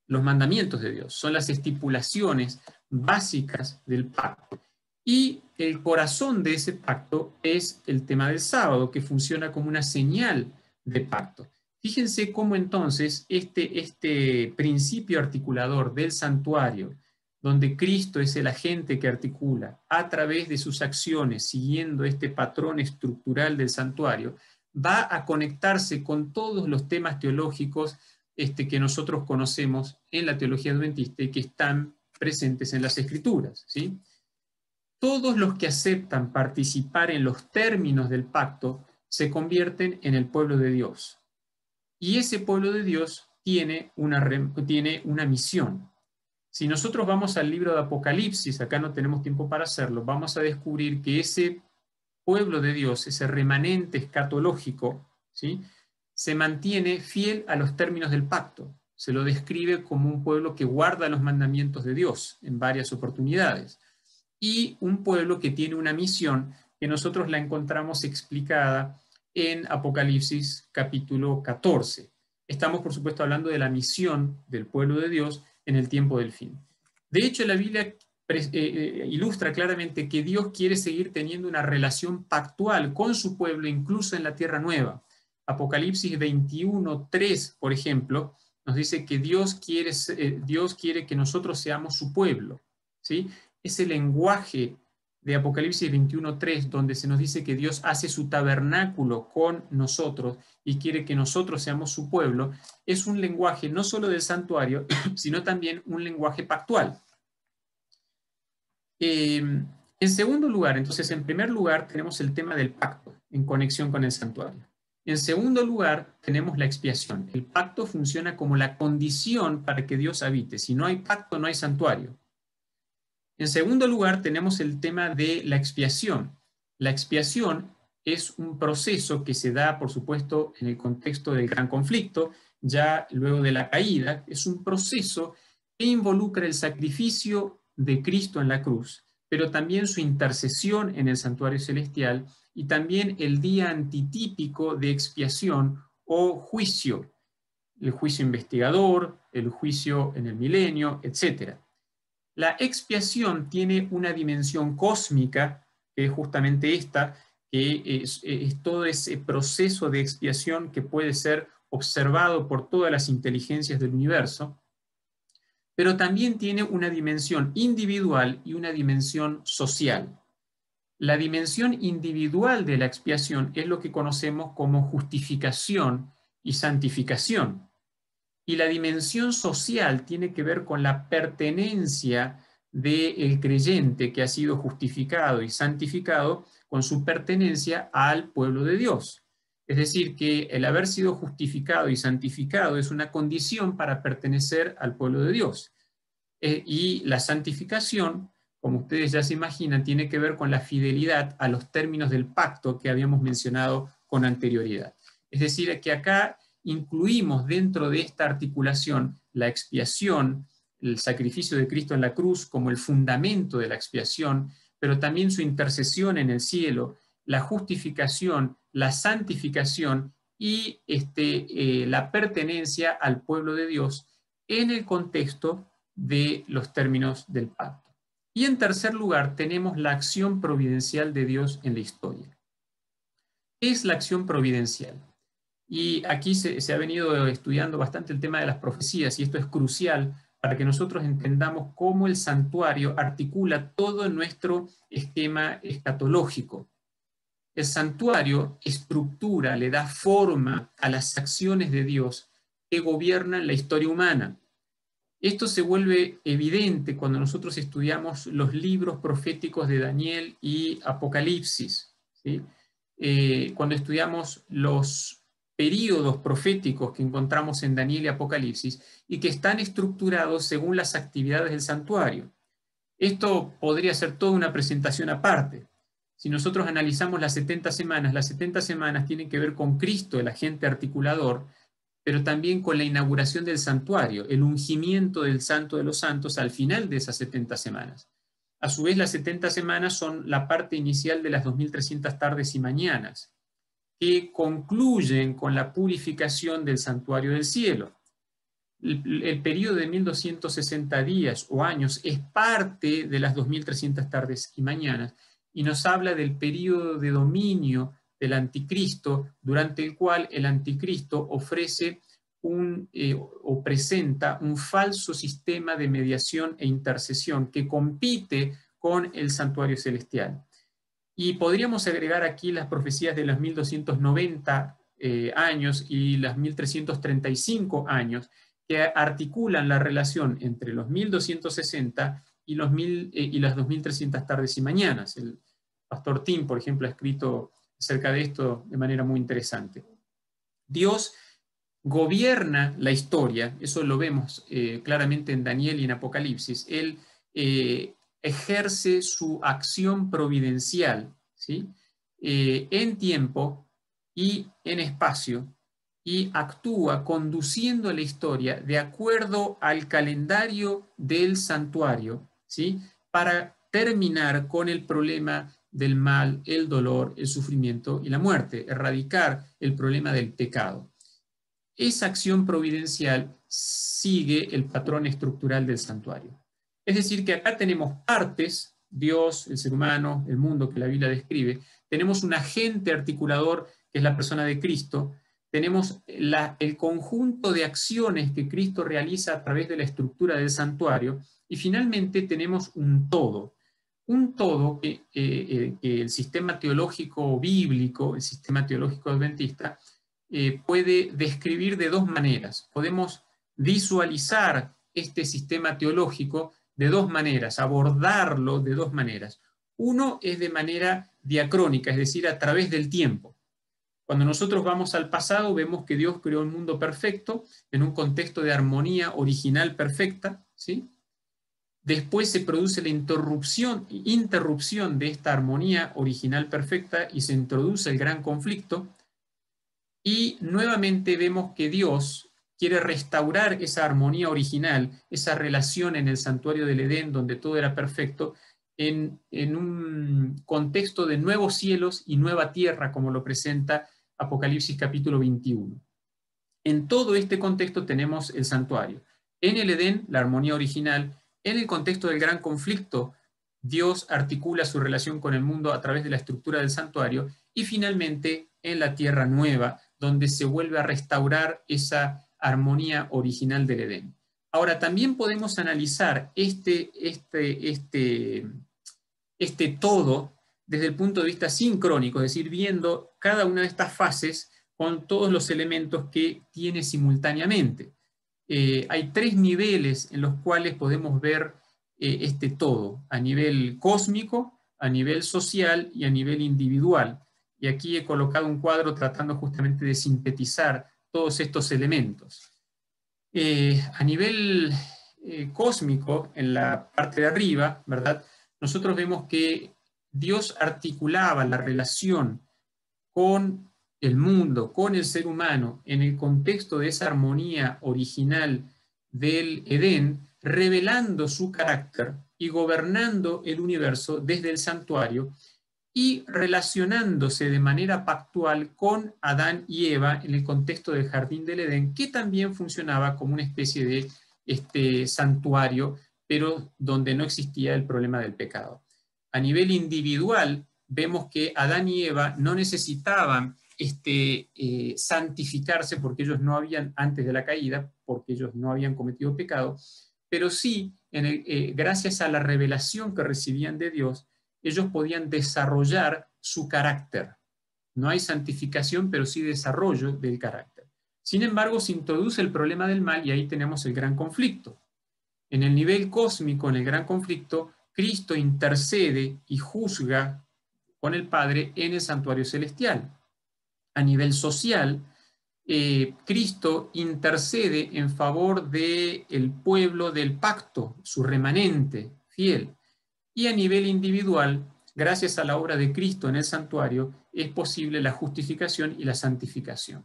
Los mandamientos de Dios son las estipulaciones básicas del pacto. Y el corazón de ese pacto es el tema del sábado, que funciona como una señal de pacto. Fíjense cómo entonces este principio articulador del santuario, donde Cristo es el agente que articula a través de sus acciones, siguiendo este patrón estructural del santuario, va a conectarse con todos los temas teológicos que nosotros conocemos en la teología adventista y que están presentes en las Escrituras, ¿sí? Todos los que aceptan participar en los términos del pacto se convierten en el pueblo de Dios. Y ese pueblo de Dios tiene una misión. Si nosotros vamos al libro de Apocalipsis, acá no tenemos tiempo para hacerlo, vamos a descubrir que ese pueblo de Dios, ese remanente escatológico, ¿sí?, se mantiene fiel a los términos del pacto. Se lo describe como un pueblo que guarda los mandamientos de Dios en varias oportunidades. Y un pueblo que tiene una misión que nosotros la encontramos explicada en Apocalipsis capítulo 14. Estamos, por supuesto, hablando de la misión del pueblo de Dios en el tiempo del fin. De hecho, la Biblia ilustra claramente que Dios quiere seguir teniendo una relación pactual con su pueblo, incluso en la tierra nueva. Apocalipsis 21:3, por ejemplo, nos dice que Dios quiere que nosotros seamos su pueblo, ¿sí? Ese lenguaje de Apocalipsis 21:3, donde se nos dice que Dios hace su tabernáculo con nosotros y quiere que nosotros seamos su pueblo, es un lenguaje no solo del santuario, sino también un lenguaje pactual. En segundo lugar, entonces, en primer lugar, tenemos el tema del pacto en conexión con el santuario. En segundo lugar, tenemos la expiación. El pacto funciona como la condición para que Dios habite. Si no hay pacto, no hay santuario. En segundo lugar, tenemos el tema de la expiación. La expiación es un proceso que se da, por supuesto, en el contexto del gran conflicto, ya luego de la caída. Es un proceso que involucra el sacrificio de Cristo en la cruz pero también su intercesión en el santuario celestial y también el día antitípico de expiación o juicio, el juicio investigador, el juicio en el milenio, etc. La expiación tiene una dimensión cósmica, que es justamente esta, que es todo ese proceso de expiación que puede ser observado por todas las inteligencias del universo, pero también tiene una dimensión individual y una dimensión social. La dimensión individual de la expiación es lo que conocemos como justificación y santificación. Y la dimensión social tiene que ver con la pertenencia del creyente que ha sido justificado y santificado con su pertenencia al pueblo de Dios. Es decir, que el haber sido justificado y santificado es una condición para pertenecer al pueblo de Dios. Y la santificación, como ustedes ya se imaginan, tiene que ver con la fidelidad a los términos del pacto que habíamos mencionado con anterioridad. Es decir, que acá incluimos dentro de esta articulación la expiación, el sacrificio de Cristo en la cruz como el fundamento de la expiación, pero también su intercesión en el cielo, la justificación, la santificación y la pertenencia al pueblo de Dios en el contexto de los términos del pacto. Y en tercer lugar, tenemos la acción providencial de Dios en la historia. ¿Qué es la acción providencial? Y aquí se ha venido estudiando bastante el tema de las profecías, y esto es crucial para que nosotros entendamos cómo el santuario articula todo nuestro esquema escatológico. El santuario estructura, le da forma a las acciones de Dios que gobiernan la historia humana. Esto se vuelve evidente cuando nosotros estudiamos los libros proféticos de Daniel y Apocalipsis, ¿sí? Cuando estudiamos los períodos proféticos que encontramos en Daniel y Apocalipsis y que están estructurados según las actividades del santuario. Esto podría ser toda una presentación aparte. Si nosotros analizamos las 70 semanas tienen que ver con Cristo, el agente articulador, pero también con la inauguración del santuario, el ungimiento del Santo de los Santos al final de esas 70 semanas. A su vez, las 70 semanas son la parte inicial de las 2300 tardes y mañanas, que concluyen con la purificación del santuario del cielo. El periodo de 1260 días o años es parte de las 2300 tardes y mañanas y nos habla del periodo de dominio del anticristo, durante el cual el anticristo ofrece o presenta un falso sistema de mediación e intercesión que compite con el santuario celestial. Y podríamos agregar aquí las profecías de los 1290 años y las 1335 años, que articulan la relación entre los 1260 y las 2300 tardes y mañanas. El pastor Tim, por ejemplo, ha escrito acerca de esto de manera muy interesante. Dios gobierna la historia, eso lo vemos claramente en Daniel y en Apocalipsis. Él ejerce su acción providencial, ¿sí? En tiempo y en espacio, y actúa conduciendo la historia de acuerdo al calendario del santuario, ¿sí? Para terminar con el problema del mal, el dolor, el sufrimiento y la muerte, erradicar el problema del pecado. Esa acción providencial sigue el patrón estructural del santuario. Es decir, que acá tenemos partes, Dios, el ser humano, el mundo que la Biblia describe, tenemos un agente articulador que es la persona de Cristo, tenemos el conjunto de acciones que Cristo realiza a través de la estructura del santuario, y finalmente tenemos un todo que el sistema teológico bíblico, el sistema teológico adventista, puede describir de dos maneras. Podemos visualizar este sistema teológico de dos maneras, abordarlo de dos maneras. Uno es de manera diacrónica, es decir, a través del tiempo. Cuando nosotros vamos al pasado, vemos que Dios creó un mundo perfecto en un contexto de armonía original perfecta, ¿sí? Después se produce la interrupción de esta armonía original perfecta y se introduce el gran conflicto. Y nuevamente vemos que Dios quiere restaurar esa armonía original, esa relación en el santuario del Edén donde todo era perfecto, en un contexto de nuevos cielos y nueva tierra, como lo presenta Apocalipsis capítulo 21. En todo este contexto tenemos el santuario. En el Edén, la armonía original. En el contexto del gran conflicto, Dios articula su relación con el mundo a través de la estructura del santuario. Y finalmente, en la tierra nueva, donde se vuelve a restaurar esa armonía original del Edén. Ahora, también podemos analizar este todo desde el punto de vista sincrónico, es decir, viendo cada una de estas fases con todos los elementos que tiene simultáneamente. Hay 3 niveles en los cuales podemos ver este todo, a nivel cósmico, a nivel social y a nivel individual. Y aquí he colocado un cuadro tratando justamente de sintetizar todos estos elementos. A nivel cósmico, en la parte de arriba, ¿verdad? Nosotros vemos que Dios articulaba la relación con el mundo, con el ser humano, en el contexto de esa armonía original del Edén, revelando su carácter y gobernando el universo desde el santuario y relacionándose de manera pactual con Adán y Eva en el contexto del jardín del Edén, que también funcionaba como una especie de santuario, pero donde no existía el problema del pecado. A nivel individual, vemos que Adán y Eva no necesitaban santificarse porque ellos no habían, antes de la caída, porque ellos no habían cometido pecado, pero sí, gracias a la revelación que recibían de Dios, ellos podían desarrollar su carácter. No hay santificación, pero sí desarrollo del carácter. Sin embargo, se introduce el problema del mal y ahí tenemos el gran conflicto. En el nivel cósmico, en el gran conflicto, Cristo intercede y juzga con el Padre en el santuario celestial. A nivel social, Cristo intercede en favor del pueblo del pacto, su remanente fiel. Y a nivel individual, gracias a la obra de Cristo en el santuario, es posible la justificación y la santificación.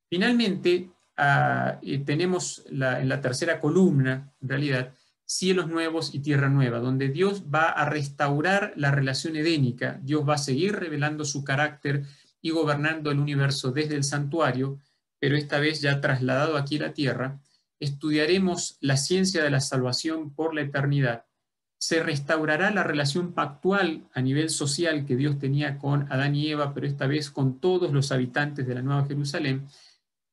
Finalmente, tenemos en la tercera columna, en realidad, cielos nuevos y tierra nueva, donde Dios va a restaurar la relación edénica, Dios va a seguir revelando su carácter y gobernando el universo desde el santuario, pero esta vez ya trasladado aquí a la tierra. Estudiaremos la ciencia de la salvación por la eternidad. Se restaurará la relación pactual a nivel social que Dios tenía con Adán y Eva, pero esta vez con todos los habitantes de la Nueva Jerusalén.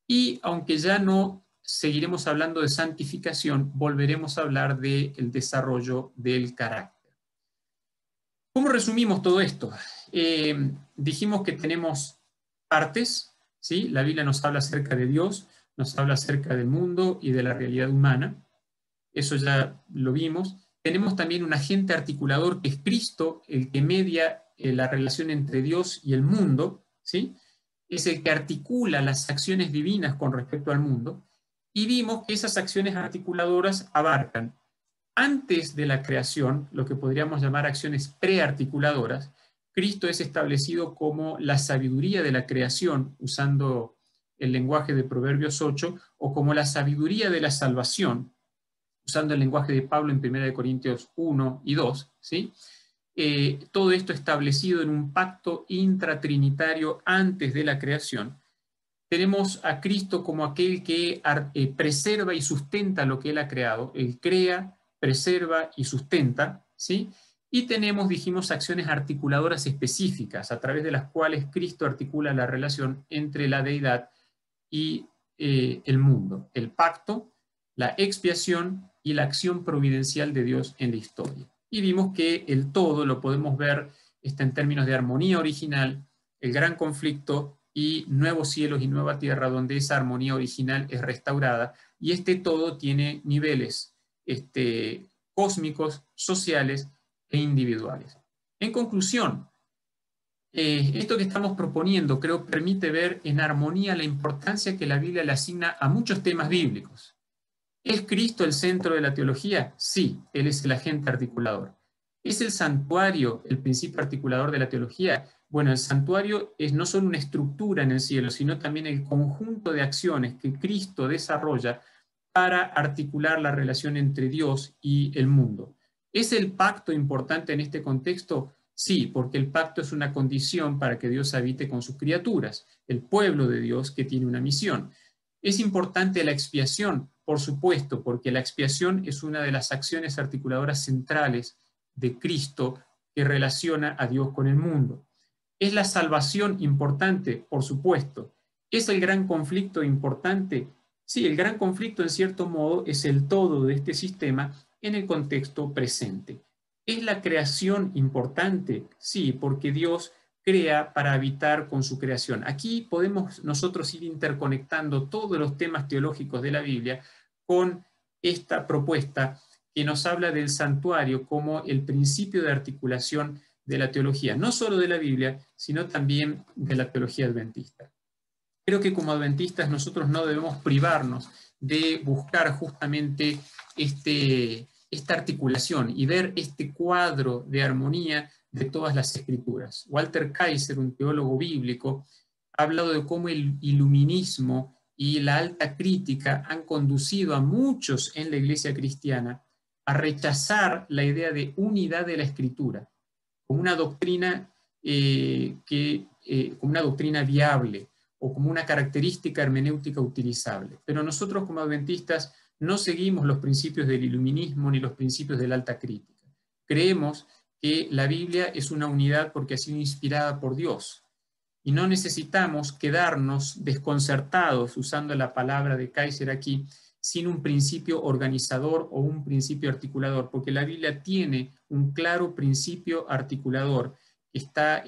Y aunque ya no seguiremos hablando de santificación, volveremos a hablar del desarrollo del carácter. ¿Cómo resumimos todo esto? Dijimos que tenemos partes, ¿sí? La Biblia nos habla acerca de Dios, nos habla acerca del mundo y de la realidad humana. Eso ya lo vimos. Tenemos también un agente articulador que es Cristo, el que media la relación entre Dios y el mundo, ¿sí? Es el que articula las acciones divinas con respecto al mundo, y vimos que esas acciones articuladoras abarcan, antes de la creación, lo que podríamos llamar acciones prearticuladoras. Cristo es establecido como la sabiduría de la creación, usando el lenguaje de Proverbios 8, o como la sabiduría de la salvación, usando el lenguaje de Pablo en 1 Corintios 1 y 2, ¿sí? Todo esto establecido en un pacto intratrinitario antes de la creación. Tenemos a Cristo como aquel que preserva y sustenta lo que Él ha creado. Él crea, preserva y sustenta, ¿sí? Y tenemos, dijimos, acciones articuladoras específicas a través de las cuales Cristo articula la relación entre la deidad y el mundo, el pacto, la expiación y la acción providencial de Dios en la historia. Y vimos que el todo lo podemos ver en términos de armonía original, el gran conflicto y nuevos cielos y nueva tierra, donde esa armonía original es restaurada, y este todo tiene niveles cósmicos, sociales e individuales. En conclusión, esto que estamos proponiendo creo permite ver en armonía la importancia que la Biblia le asigna a muchos temas bíblicos. ¿Es Cristo el centro de la teología? Sí, Él es el agente articulador. ¿Es el santuario el principio articulador de la teología? Bueno, el santuario es no solo una estructura en el cielo, sino también el conjunto de acciones que Cristo desarrolla para articular la relación entre Dios y el mundo. ¿Es el pacto importante en este contexto? Sí, porque el pacto es una condición para que Dios habite con sus criaturas, el pueblo de Dios que tiene una misión. ¿Es importante la expiación? Por supuesto, porque la expiación es una de las acciones articuladoras centrales de Cristo que relaciona a Dios con el mundo. ¿Es la salvación importante? Por supuesto. ¿Es el gran conflicto importante? Sí, el gran conflicto en cierto modo es el todo de este sistema en el contexto presente. ¿Es la creación importante? Sí, porque Dios crea para habitar con su creación. Aquí podemos nosotros ir interconectando todos los temas teológicos de la Biblia con esta propuesta que nos habla del santuario como el principio de articulación de la teología, no solo de la Biblia, sino también de la teología adventista. Creo que como adventistas nosotros no debemos privarnos de buscar justamente esta articulación y ver este cuadro de armonía de todas las escrituras. Walter Kaiser, un teólogo bíblico, ha hablado de cómo el iluminismo y la alta crítica han conducido a muchos en la iglesia cristiana a rechazar la idea de unidad de la escritura como una doctrina, como una doctrina viable o como una característica hermenéutica utilizable. Pero nosotros como adventistas no seguimos los principios del iluminismo ni los principios de la alta crítica. Creemos que la Biblia es una unidad porque ha sido inspirada por Dios y no necesitamos quedarnos desconcertados, usando la palabra de Kaiser aquí, sin un principio organizador o un principio articulador, porque la Biblia tiene un claro principio articulador que está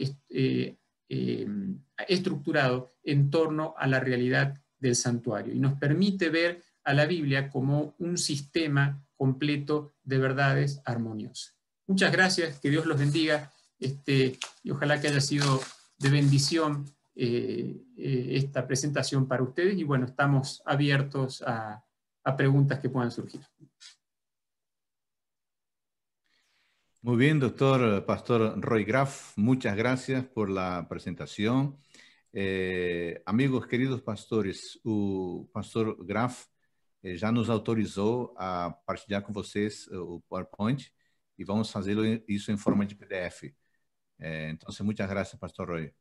estructurado en torno a la realidad del santuario y nos permite ver a la Biblia como un sistema completo de verdades armoniosas. Muchas gracias, que Dios los bendiga y ojalá que haya sido de bendición esta presentación para ustedes y bueno, estamos abiertos a preguntas que puedan surgir. Muy bien, doctor Pastor Roy Graf, muchas gracias por la presentación. Amigos, queridos pastores, o pastor Graf já nos autorizou a partilhar com vocês o PowerPoint e vamos fazê-lo isso em forma de PDF. Então, muitas graças, pastor Roy.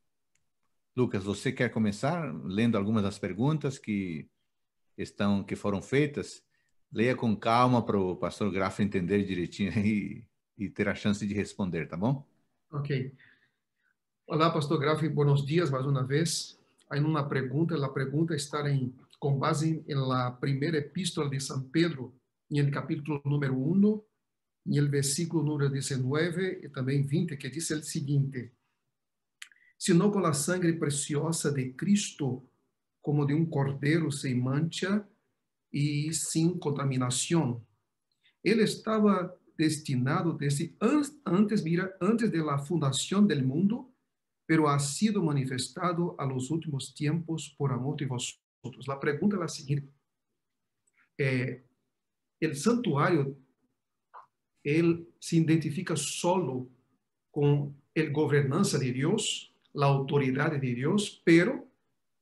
Lucas, você quer começar lendo algumas das perguntas que foram feitas? Leia com calma para o pastor Graf entender direitinho e ter a chance de responder, tá bom? Ok. Olá, pastor Graf, buenos días mais uma vez. Há uma pergunta, a pergunta está com base em la primeira epístola de São Pedro, em capítulo número 1, em el versículo número 19 e também 20, que diz o seguinte: sino con la sangre preciosa de Cristo, como de un cordero sin mancha y sin contaminación. Él estaba destinado desde antes de la fundación del mundo, pero ha sido manifestado a los últimos tiempos por amor de vosotros. La pregunta es la siguiente. El santuario, él se identifica solo con el gobernanza de Dios, la autoridad de Dios, pero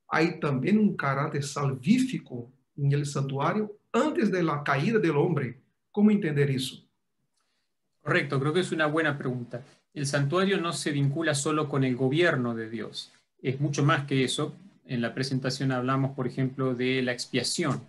hay también un carácter salvífico en el santuario antes de la caída del hombre. ¿Cómo entender eso? Correcto, creo que es una buena pregunta. El santuario no se vincula solo con el gobierno de Dios, es mucho más que eso. En la presentación hablamos, por ejemplo, de la expiación.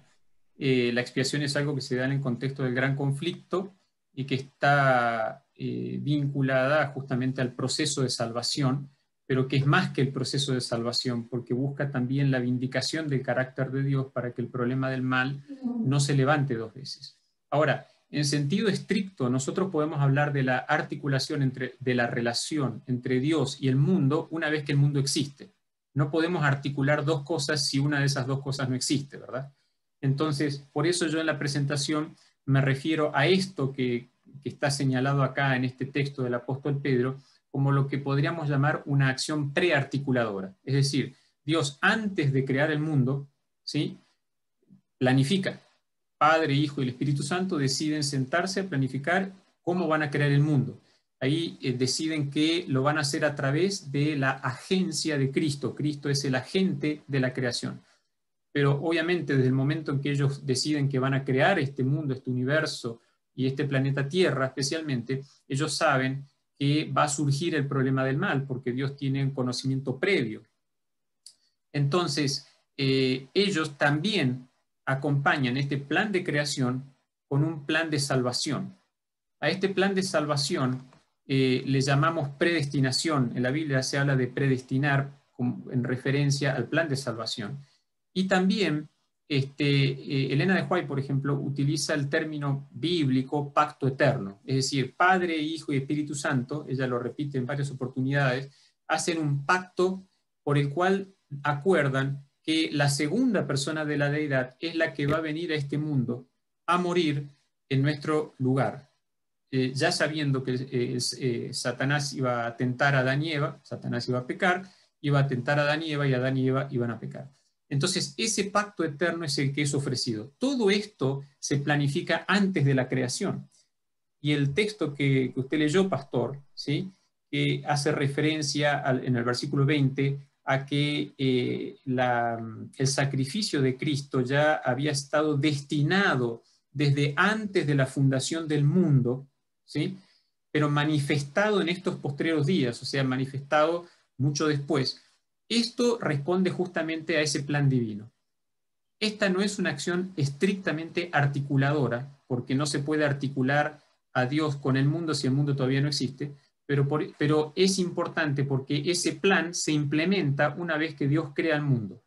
La expiación es algo que se da en el contexto del gran conflicto y que está vinculada justamente al proceso de salvación, pero que es más que el proceso de salvación, porque busca también la vindicación del carácter de Dios para que el problema del mal no se levante dos veces. Ahora, en sentido estricto, nosotros podemos hablar de la articulación de la relación entre Dios y el mundo una vez que el mundo existe. No podemos articular dos cosas si una de esas dos cosas no existe, ¿verdad? Entonces, por eso yo en la presentación me refiero a esto que está señalado acá en este texto del apóstol Pedro como lo que podríamos llamar una acción prearticuladora. Es decir, Dios antes de crear el mundo, ¿sí?, planifica. Padre, Hijo y el Espíritu Santo deciden sentarse a planificar cómo van a crear el mundo. Ahí deciden que lo van a hacer a través de la agencia de Cristo. Cristo es el agente de la creación. Pero obviamente desde el momento en que ellos deciden que van a crear este mundo, este universo, y este planeta Tierra especialmente, ellos saben que va a surgir el problema del mal, porque Dios tiene un conocimiento previo. Entonces, ellos también acompañan este plan de creación con un plan de salvación. A este plan de salvación le llamamos predestinación. En la Biblia se habla de predestinar en referencia al plan de salvación. Y también Elena de White, por ejemplo, utiliza el término bíblico pacto eterno. Es decir, Padre, Hijo y Espíritu Santo, ella lo repite en varias oportunidades, hacen un pacto por el cual acuerdan que la segunda persona de la deidad es la que va a venir a este mundo a morir en nuestro lugar. Ya sabiendo que Satanás iba a tentar a Adán y Eva, Satanás iba a pecar, iba a tentar a Adán y Adán y Eva iban a pecar. Entonces, ese pacto eterno es el que es ofrecido. Todo esto se planifica antes de la creación. Y el texto que usted leyó, pastor, ¿sí?, que hace referencia en el versículo 20 a que el sacrificio de Cristo ya había estado destinado desde antes de la fundación del mundo, ¿sí?, pero manifestado en estos postreros días, o sea, manifestado mucho después. Esto responde justamente a ese plan divino. Esta no es una acción estrictamente articuladora, porque no se puede articular a Dios con el mundo si el mundo todavía no existe, pero es importante porque ese plan se implementa una vez que Dios crea el mundo.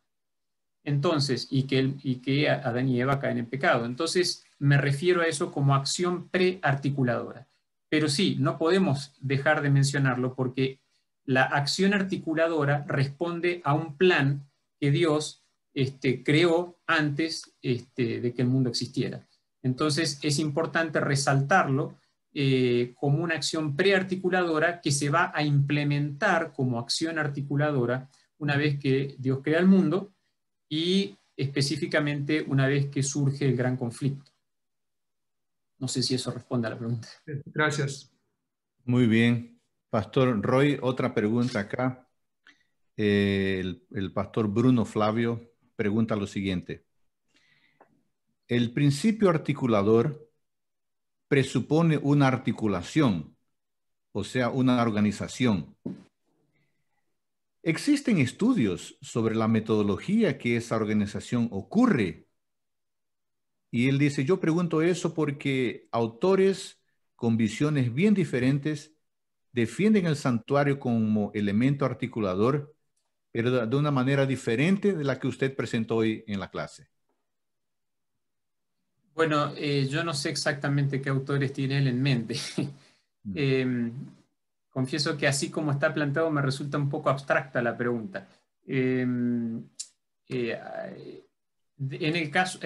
Entonces, y que Adán y Eva caen en pecado. Entonces, me refiero a eso como acción prearticuladora. Pero sí, no podemos dejar de mencionarlo porque la acción articuladora responde a un plan que Dios creó antes de que el mundo existiera. Entonces, es importante resaltarlo como una acción prearticuladora que se va a implementar como acción articuladora una vez que Dios crea el mundo y específicamente una vez que surge el gran conflicto. No sé si eso responde a la pregunta. Gracias. Muy bien. Pastor Roy, otra pregunta acá. El pastor Bruno Flavio pregunta lo siguiente. El principio articulador presupone una articulación, o sea, una organización. ¿Existen estudios sobre la metodología que esa organización ocurre? Y él dice, yo pregunto eso porque autores con visiones bien diferentes defienden el santuario como elemento articulador, pero de una manera diferente de la que usted presentó hoy en la clase. Bueno, yo no sé exactamente qué autores tiene él en mente. Confieso que así como está planteado me resulta un poco abstracta la pregunta. En el caso,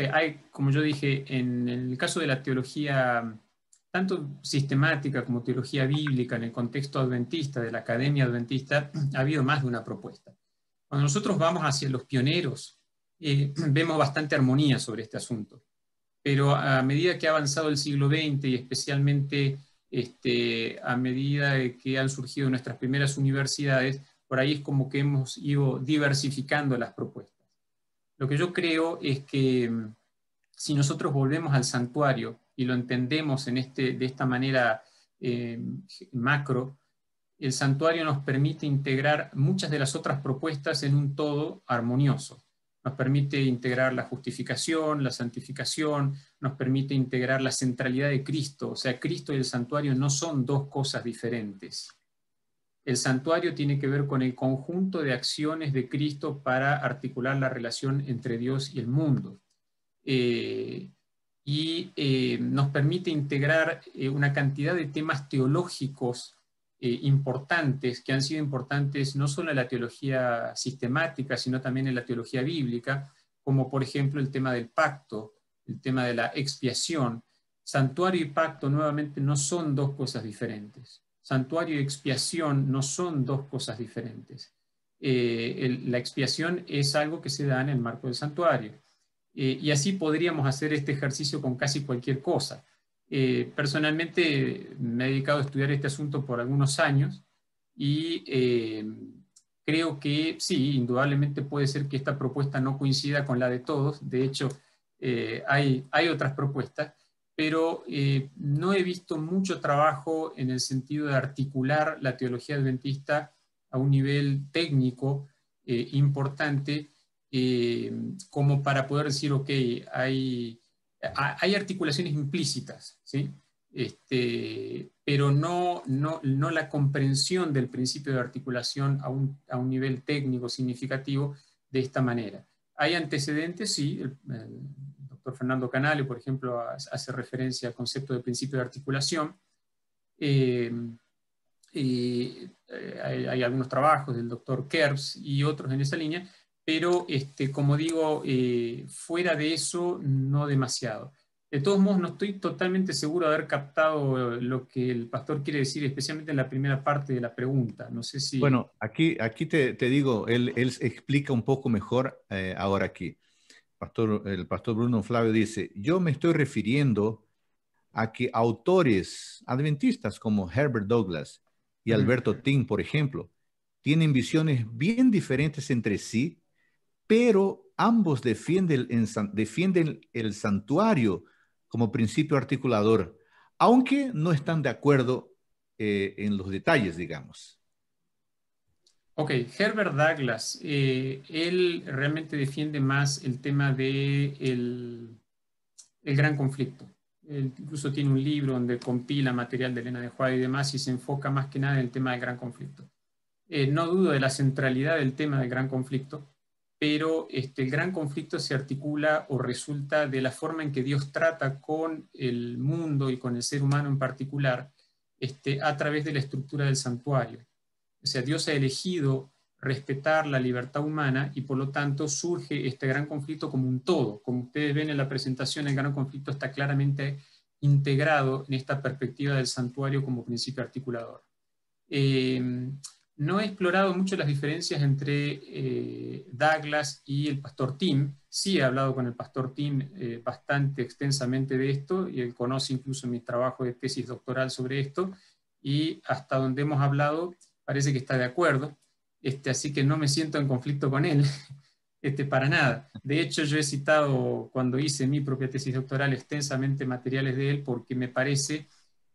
como yo dije, en el caso de la teología, tanto sistemática como teología bíblica, en el contexto adventista, de la academia adventista, ha habido más de una propuesta. Cuando nosotros vamos hacia los pioneros, vemos bastante armonía sobre este asunto. Pero a medida que ha avanzado el siglo XX y especialmente a medida que han surgido nuestras primeras universidades, por ahí es como que hemos ido diversificando las propuestas. Lo que yo creo es que si nosotros volvemos al santuario y lo entendemos de esta manera macro, el santuario nos permite integrar muchas de las otras propuestas en un todo armonioso. Nos permite integrar la justificación, la santificación, nos permite integrar la centralidad de Cristo. O sea, Cristo y el santuario no son dos cosas diferentes. El santuario tiene que ver con el conjunto de acciones de Cristo para articular la relación entre Dios y el mundo. Nos permite integrar una cantidad de temas teológicos importantes, que han sido importantes no solo en la teología sistemática, sino también en la teología bíblica, como por ejemplo el tema del pacto, el tema de la expiación. Santuario y pacto nuevamente no son dos cosas diferentes. Santuario y expiación no son dos cosas diferentes. La expiación es algo que se da en el marco del santuario. Y así podríamos hacer este ejercicio con casi cualquier cosa. Personalmente me he dedicado a estudiar este asunto por algunos años y creo que sí, indudablemente puede ser que esta propuesta no coincida con la de todos. De hecho, hay otras propuestas, pero no he visto mucho trabajo en el sentido de articular la teología adventista a un nivel técnico importante, como para poder decir, ok, hay articulaciones implícitas, ¿sí? Pero no la comprensión del principio de articulación a un nivel técnico significativo de esta manera. Hay antecedentes, sí, el doctor Fernando Canale, por ejemplo, hace referencia al concepto de principio de articulación. Hay algunos trabajos del doctor Krebs y otros en esa línea, pero como digo, fuera de eso, no demasiado. De todos modos, no estoy totalmente seguro de haber captado lo que el pastor quiere decir, especialmente en la primera parte de la pregunta. No sé si... Bueno, aquí te digo, él explica un poco mejor ahora aquí. El pastor Bruno Flavio dice, yo me estoy refiriendo a que autores adventistas como Herbert Douglass y Alberto Tim, por ejemplo, tienen visiones bien diferentes entre sí, pero ambos defienden el santuario como principio articulador, aunque no están de acuerdo en los detalles, digamos. Ok, Herbert Douglass, él realmente defiende más el tema de el gran conflicto. Él incluso tiene un libro donde compila material de Elena de White y demás y se enfoca más que nada en el tema del gran conflicto. No dudo de la centralidad del tema del gran conflicto, pero el gran conflicto se articula o resulta de la forma en que Dios trata con el mundo y con el ser humano en particular a través de la estructura del santuario. O sea, Dios ha elegido respetar la libertad humana y por lo tanto surge este gran conflicto como un todo. Como ustedes ven en la presentación, el gran conflicto está claramente integrado en esta perspectiva del santuario como principio articulador. No he explorado mucho las diferencias entre Douglass y el pastor Tim. Sí he hablado con el pastor Tim bastante extensamente de esto y él conoce incluso mi trabajo de tesis doctoral sobre esto y hasta donde hemos hablado parece que está de acuerdo, así que no me siento en conflicto con él, para nada. De hecho, yo he citado cuando hice mi propia tesis doctoral extensamente materiales de él porque me parece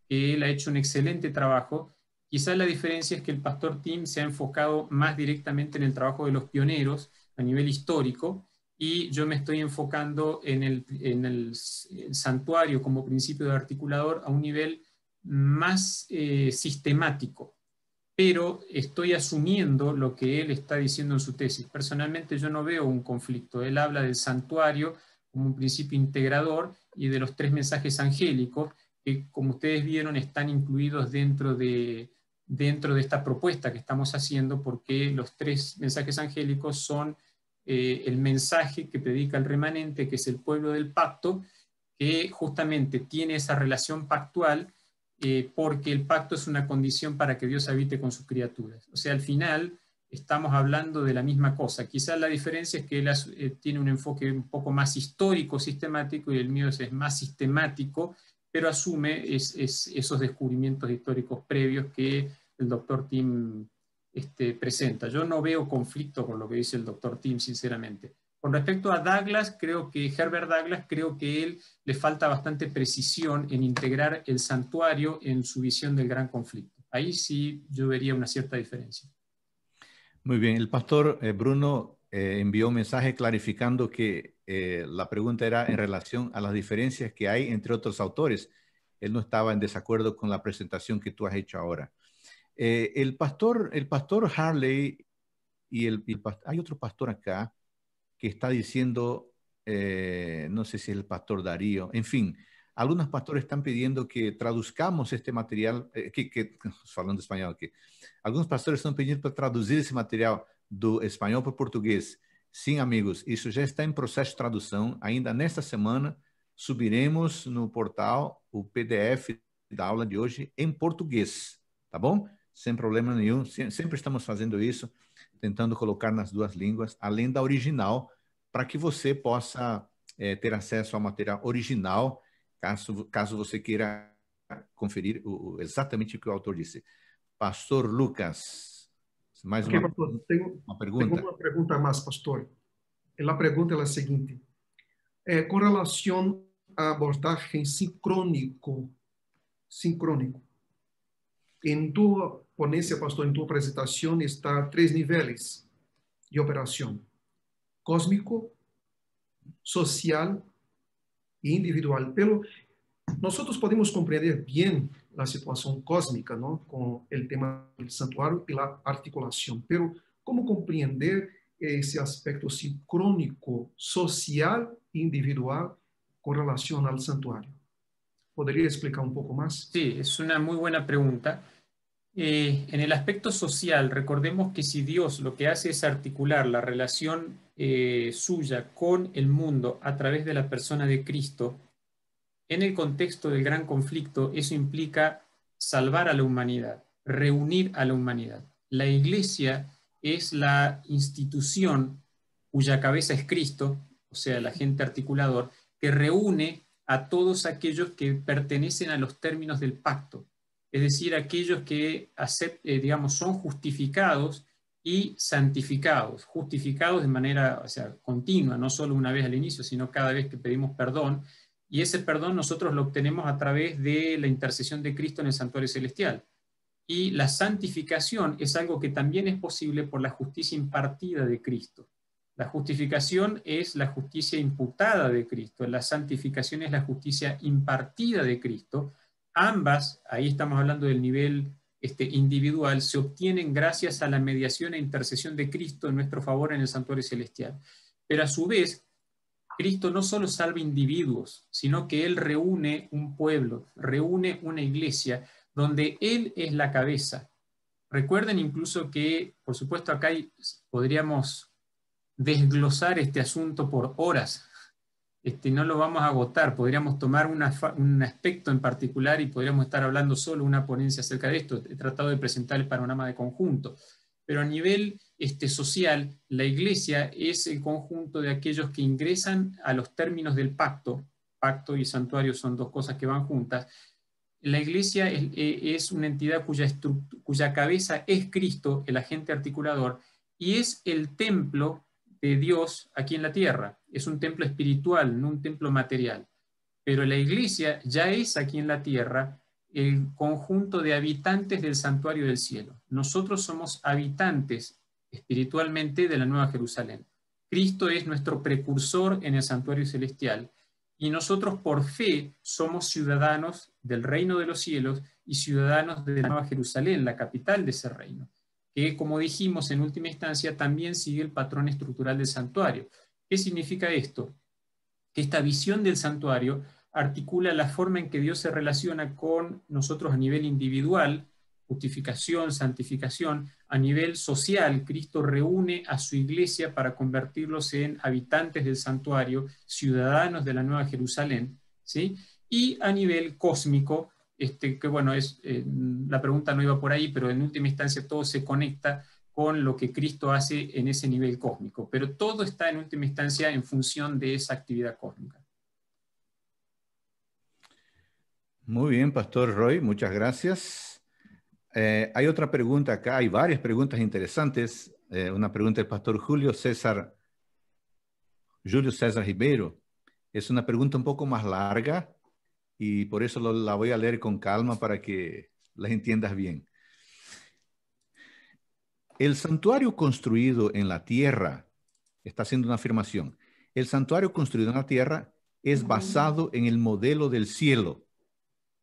que él ha hecho un excelente trabajo. Quizás la diferencia es que el pastor Tim se ha enfocado más directamente en el trabajo de los pioneros a nivel histórico y yo me estoy enfocando en el santuario como principio de articulador a un nivel más sistemático, pero estoy asumiendo lo que él está diciendo en su tesis. Personalmente yo no veo un conflicto. Él habla del santuario como un principio integrador y de los 3 mensajes angélicos que, como ustedes vieron, están incluidos dentro de esta propuesta que estamos haciendo, porque los 3 mensajes angélicos son el mensaje que predica el remanente, que es el pueblo del pacto, que justamente tiene esa relación pactual porque el pacto es una condición para que Dios habite con sus criaturas. O sea, al final estamos hablando de la misma cosa. Quizás la diferencia es que él tiene un enfoque un poco más histórico, sistemático, y el mío es más sistemático, pero asume esos descubrimientos históricos previos que el doctor Tim presenta. Yo no veo conflicto con lo que dice el doctor Tim, sinceramente. Con respecto a Douglass, creo que Herbert Douglass, creo que él le falta bastante precisión en integrar el santuario en su visión del gran conflicto. Ahí sí yo vería una cierta diferencia. Muy bien, el pastor Bruno envió un mensaje clarificando que la pregunta era en relación a las diferencias que hay entre otros autores. Él no estaba en desacuerdo con la presentación que tú has hecho ahora. El pastor Harley y hay otro pastor acá que está diciendo, no sé si es el pastor Darío, en fin, algunos pastores están pidiendo que traduzcamos este material, falando español aquí, algunos pastores estão pedindo para traduzir esse material do espanhol para o português. Sim, amigos, isso já está em processo de tradução. Ainda nesta semana, subiremos no portal o PDF da aula de hoje em português, tá bom? Sem problema nenhum, sempre estamos fazendo isso, tentando colocar nas 2 línguas, além da original, para que você possa ter acesso ao material original, caso você queira conferir exatamente o que o autor disse. Pastor Lucas, mais Ok, pastor, uma pergunta. Tengo una pregunta más, pastor. La pregunta es la siguiente. Con relación abordaje sincrónico. Sincrónico. En tu ponencia, pastor, en tu presentación está 3 niveles de operación: cósmico, social e individual. Pero nosotros podemos comprender bien la situación cósmica, ¿no?, con el tema del santuario y la articulación. Pero ¿cómo comprender ese aspecto sincrónico, social e individual con relación al santuario? ¿Podría explicar un poco más? Sí, es una muy buena pregunta. En el aspecto social, recordemos que si Dios lo que hace es articular la relación suya con el mundo a través de la persona de Cristo, en el contexto del gran conflicto, eso implica salvar a la humanidad, reunir a la humanidad. La Iglesia es la institución cuya cabeza es Cristo, o sea, el agente articulador, que reúne a todos aquellos que pertenecen a los términos del pacto, es decir, aquellos que digamos, son justificados y santificados, justificados de manera, o sea, continua, no solo una vez al inicio, sino cada vez que pedimos perdón, y ese perdón nosotros lo obtenemos a través de la intercesión de Cristo en el santuario celestial. Y la santificación es algo que también es posible por la justicia impartida de Cristo. La justificación es la justicia imputada de Cristo, la santificación es la justicia impartida de Cristo. Ambas, ahí estamos hablando del nivel individual, se obtienen gracias a la mediación e intercesión de Cristo en nuestro favor en el santuario celestial. Pero a su vez, Cristo no solo salva individuos, sino que Él reúne un pueblo, reúne una iglesia donde Él es la cabeza. Recuerden incluso que, por supuesto, acá podríamos desglosar este asunto por horas. No lo vamos a agotar, podríamos tomar un aspecto en particular y podríamos estar hablando solo una ponencia acerca de esto. He tratado de presentar el panorama de conjunto. Pero a nivel social, la iglesia es el conjunto de aquellos que ingresan a los términos del pacto. Pacto y santuario son dos cosas que van juntas. La iglesia es una entidad cuya cabeza es Cristo, el agente articulador, y es el templo de Dios aquí en la tierra. Es un templo espiritual, no un templo material. Pero la iglesia ya es aquí en la tierra el conjunto de habitantes del santuario del cielo. Nosotros somos habitantes espiritualmente de la Nueva Jerusalén. Cristo es nuestro precursor en el santuario celestial y nosotros por fe somos ciudadanos del reino de los cielos y ciudadanos de la Nueva Jerusalén, la capital de ese reino, que como dijimos en última instancia también sigue el patrón estructural del santuario. ¿Qué significa esto? Que esta visión del santuario articula la forma en que Dios se relaciona con nosotros a nivel individual, justificación, santificación, a nivel social. Cristo reúne a su iglesia para convertirlos en habitantes del santuario, ciudadanos de la Nueva Jerusalén, ¿sí? Y a nivel cósmico, que bueno, la pregunta no iba por ahí, pero en última instancia todo se conecta con lo que Cristo hace en ese nivel cósmico, pero todo está en última instancia en función de esa actividad cósmica. Muy bien, Pastor Roy, muchas gracias. Hay otra pregunta acá, hay varias preguntas interesantes. Una pregunta del Pastor Julio César Ribeiro. Es una pregunta un poco más larga y por eso la voy a leer con calma para que las entiendas bien. El santuario construido en la tierra, está haciendo una afirmación, el santuario construido en la tierra es basado en el modelo del cielo,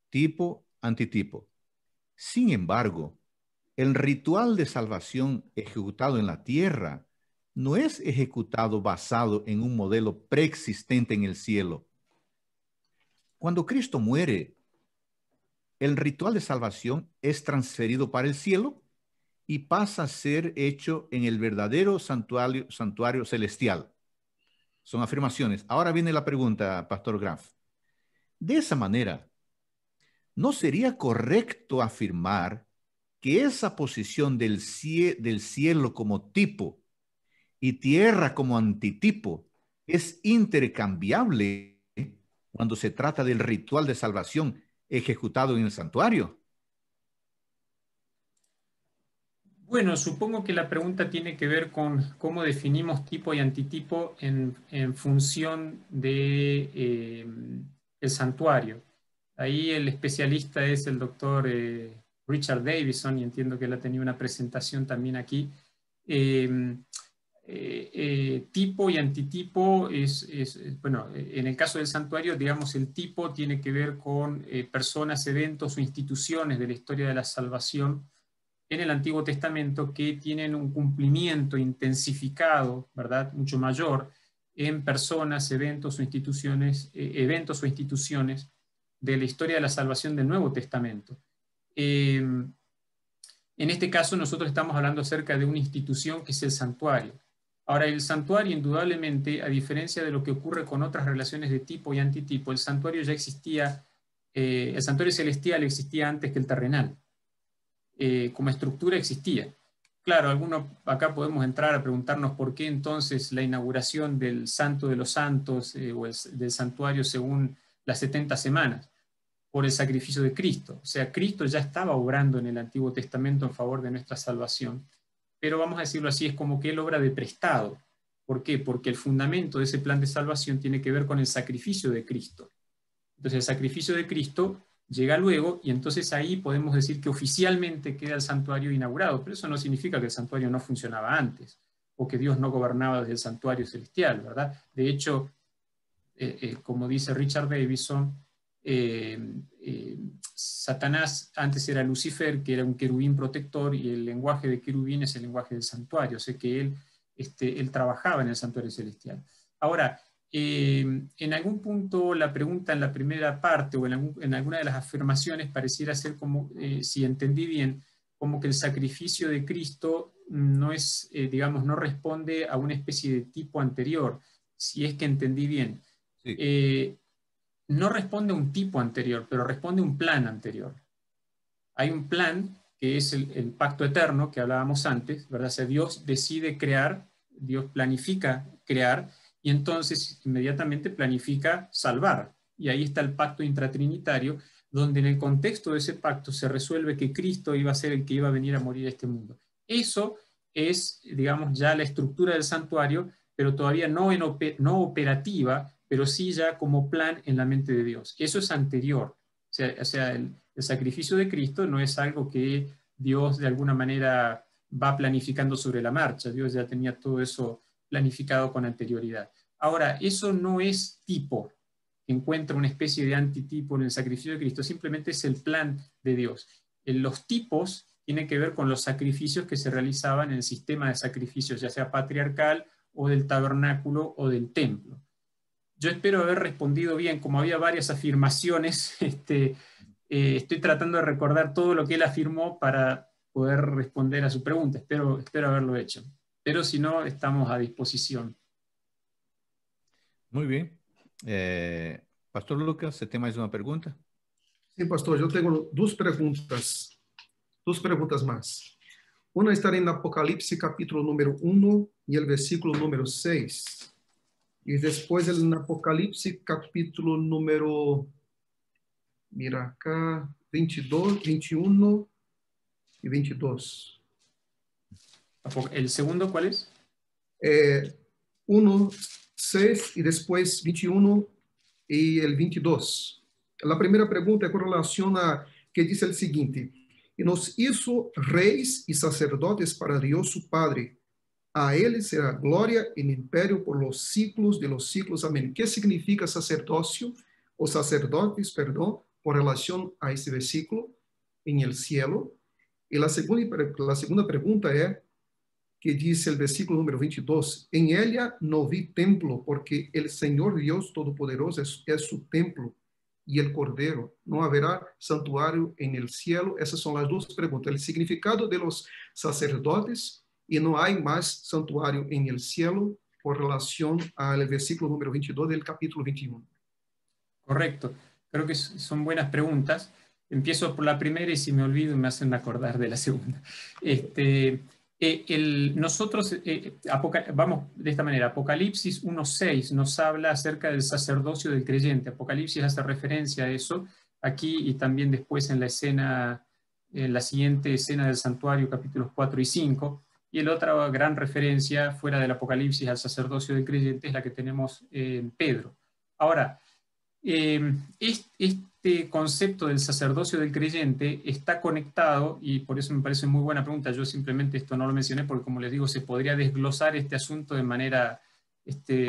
tipo, antitipo. Sin embargo, el ritual de salvación ejecutado en la tierra no es ejecutado basado en un modelo preexistente en el cielo. Cuando Cristo muere, el ritual de salvación es transferido para el cielo y pasa a ser hecho en el verdadero santuario celestial. Son afirmaciones. Ahora viene la pregunta, Pastor Graf. De esa manera, ¿no sería correcto afirmar que esa posición del cielo como tipo y tierra como antitipo es intercambiable cuando se trata del ritual de salvación ejecutado en el santuario? Bueno, supongo que la pregunta tiene que ver con cómo definimos tipo y antitipo en función de el santuario. Ahí el especialista es el doctor Richard Davidson, y entiendo que él ha tenido una presentación también aquí. Tipo y antitipo bueno, en el caso del santuario, digamos, el tipo tiene que ver con personas, eventos o instituciones de la historia de la salvación en el Antiguo Testamento que tienen un cumplimiento intensificado, ¿verdad?, mucho mayor en personas, eventos o instituciones de la historia de la salvación del Nuevo Testamento. En este caso nosotros estamos hablando acerca de una institución que es el santuario. Ahora, el santuario, indudablemente, a diferencia de lo que ocurre con otras relaciones de tipo y antitipo, el santuario ya existía, el santuario celestial existía antes que el terrenal. Como estructura existía. Claro, algunos acá podemos entrar a preguntarnos por qué entonces la inauguración del Santo de los Santos o del santuario según las 70 semanas, por el sacrificio de Cristo. O sea, Cristo ya estaba obrando en el Antiguo Testamento en favor de nuestra salvación, pero vamos a decirlo así, es como que Él obra de prestado. ¿Por qué? Porque el fundamento de ese plan de salvación tiene que ver con el sacrificio de Cristo. Entonces el sacrificio de Cristo llega luego y entonces ahí podemos decir que oficialmente queda el santuario inaugurado, pero eso no significa que el santuario no funcionaba antes o que Dios no gobernaba desde el santuario celestial, ¿verdad? De hecho, como dice Richard Davidson, Satanás antes era Lucifer, que era un querubín protector, y el lenguaje de querubín es el lenguaje del santuario, o sea que él trabajaba en el santuario celestial. Ahora, en algún punto la pregunta en la primera parte o en alguna de las afirmaciones pareciera ser como, si entendí bien, como que el sacrificio de Cristo no es, digamos, no responde a una especie de tipo anterior, si es que entendí bien. Sí. No responde a un tipo anterior, pero responde a un plan anterior. Hay un plan que es el pacto eterno que hablábamos antes, ¿verdad? O sea, Dios decide crear, Dios planifica crear, y entonces inmediatamente planifica salvar. Y ahí está el pacto intratrinitario, donde en el contexto de ese pacto se resuelve que Cristo iba a ser el que iba a venir a morir a este mundo. Eso es, digamos, ya la estructura del santuario, pero todavía no operativa, pero sí ya como plan en la mente de Dios. Eso es anterior. O sea el sacrificio de Cristo no es algo que Dios de alguna manera va planificando sobre la marcha. Dios ya tenía todo eso planificado con anterioridad. Ahora, eso no es tipo, que encuentra una especie de antitipo en el sacrificio de Cristo, simplemente es el plan de Dios. Los tipos tienen que ver con los sacrificios que se realizaban en el sistema de sacrificios, ya sea patriarcal o del tabernáculo o del templo. Yo espero haber respondido bien, como había varias afirmaciones, estoy tratando de recordar todo lo que él afirmó para poder responder a su pregunta. Espero haberlo hecho. Pero si no, estamos a disposición. Muy bien. Pastor Lucas, ¿você tem mais uma pergunta? Sim, pastor, eu tenho duas perguntas mais. Uma está em Apocalipse, capítulo número 1 e o versículo número 6. E depois em Apocalipse, capítulo número, mira acá, 22, 21 y 22. ¿El segundo cuál es? 1, 6 y después 21 y el 22. La primera pregunta es con relación a que dice el siguiente: y nos hizo reyes y sacerdotes para Dios su Padre. A Él será gloria y imperio por los siglos de los siglos. Amén. ¿Qué significa sacerdocio o sacerdotes, perdón, por relación a ese versículo en el cielo? Y la segunda pregunta es, que dice el versículo número 22, en ella no vi templo, porque el Señor Dios Todopoderoso es su templo y el Cordero. No habrá santuario en el cielo. Esas son las dos preguntas. El significado de los sacerdotes, y no hay más santuario en el cielo por relación al versículo número 22 del capítulo 21. Correcto. Creo que son buenas preguntas. Empiezo por la primera y si me olvido me hacen acordar de la segunda. Nosotros, vamos de esta manera, Apocalipsis 1.6 nos habla acerca del sacerdocio del creyente. Apocalipsis hace referencia a eso aquí y también después en la escena, en la siguiente escena del santuario, capítulos 4 y 5. Y la otra gran referencia fuera del Apocalipsis al sacerdocio del creyente es la que tenemos en Pedro. Ahora, Este concepto del sacerdocio del creyente está conectado, y por eso me parece muy buena pregunta. Yo simplemente esto no lo mencioné porque, como les digo, se podría desglosar este asunto de manera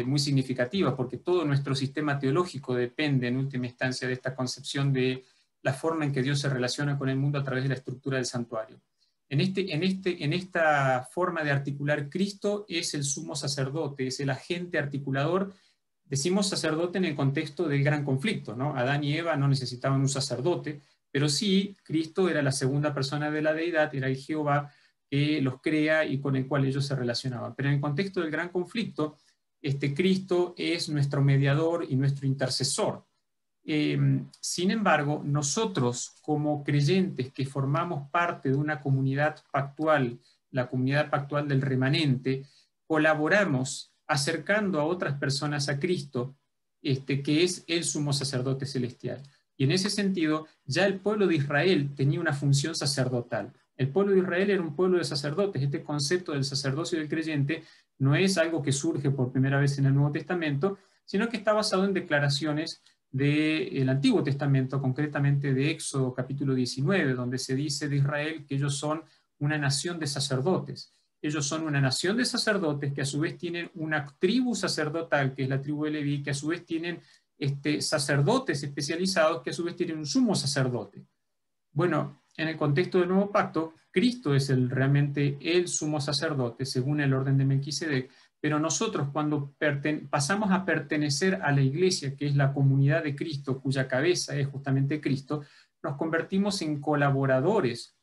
muy significativa, porque todo nuestro sistema teológico depende en última instancia de esta concepción de la forma en que Dios se relaciona con el mundo a través de la estructura del santuario. En esta forma de articular, Cristo es el sumo sacerdote, es el agente articulador. Decimos sacerdote en el contexto del gran conflicto, ¿no? Adán y Eva no necesitaban un sacerdote, pero sí, Cristo era la segunda persona de la deidad, era el Jehová que los crea y con el cual ellos se relacionaban. Pero en el contexto del gran conflicto, Cristo es nuestro mediador y nuestro intercesor. Sin embargo, nosotros como creyentes que formamos parte de una comunidad pactual, la comunidad pactual del remanente, colaboramos acercando a otras personas a Cristo, que es el sumo sacerdote celestial. Y en ese sentido, ya el pueblo de Israel tenía una función sacerdotal. El pueblo de Israel era un pueblo de sacerdotes. Este concepto del sacerdocio del creyente no es algo que surge por primera vez en el Nuevo Testamento, sino que está basado en declaraciones del Antiguo Testamento, concretamente de Éxodo capítulo 19, donde se dice de Israel que ellos son una nación de sacerdotes. Ellos son una nación de sacerdotes que a su vez tienen una tribu sacerdotal, que es la tribu de Leví, que a su vez tienen sacerdotes especializados, que a su vez tienen un sumo sacerdote. Bueno, en el contexto del Nuevo Pacto, Cristo es realmente el sumo sacerdote, según el orden de Melquisedec, pero nosotros cuando pasamos a pertenecer a la iglesia, que es la comunidad de Cristo, cuya cabeza es justamente Cristo, nos convertimos en colaboradores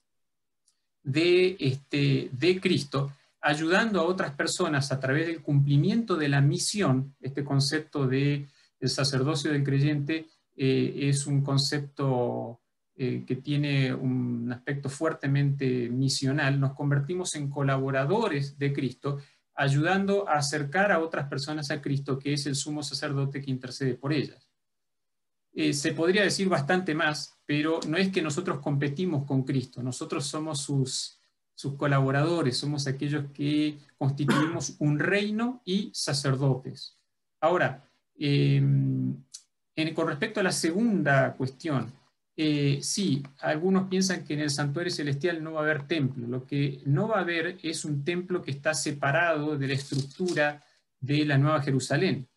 de Cristo, ayudando a otras personas a través del cumplimiento de la misión. Este concepto del sacerdocio del creyente es un concepto que tiene un aspecto fuertemente misional. Nos convertimos en colaboradores de Cristo, ayudando a acercar a otras personas a Cristo, que es el sumo sacerdote que intercede por ellas. Se podría decir bastante más, pero no es que nosotros competimos con Cristo, nosotros somos sus colaboradores, somos aquellos que constituimos un reino y sacerdotes. Ahora, con respecto a la segunda cuestión, sí, algunos piensan que en el santuario celestial no va a haber templo. Lo que no va a haber es un templo que está separado de la estructura de la Nueva Jerusalén.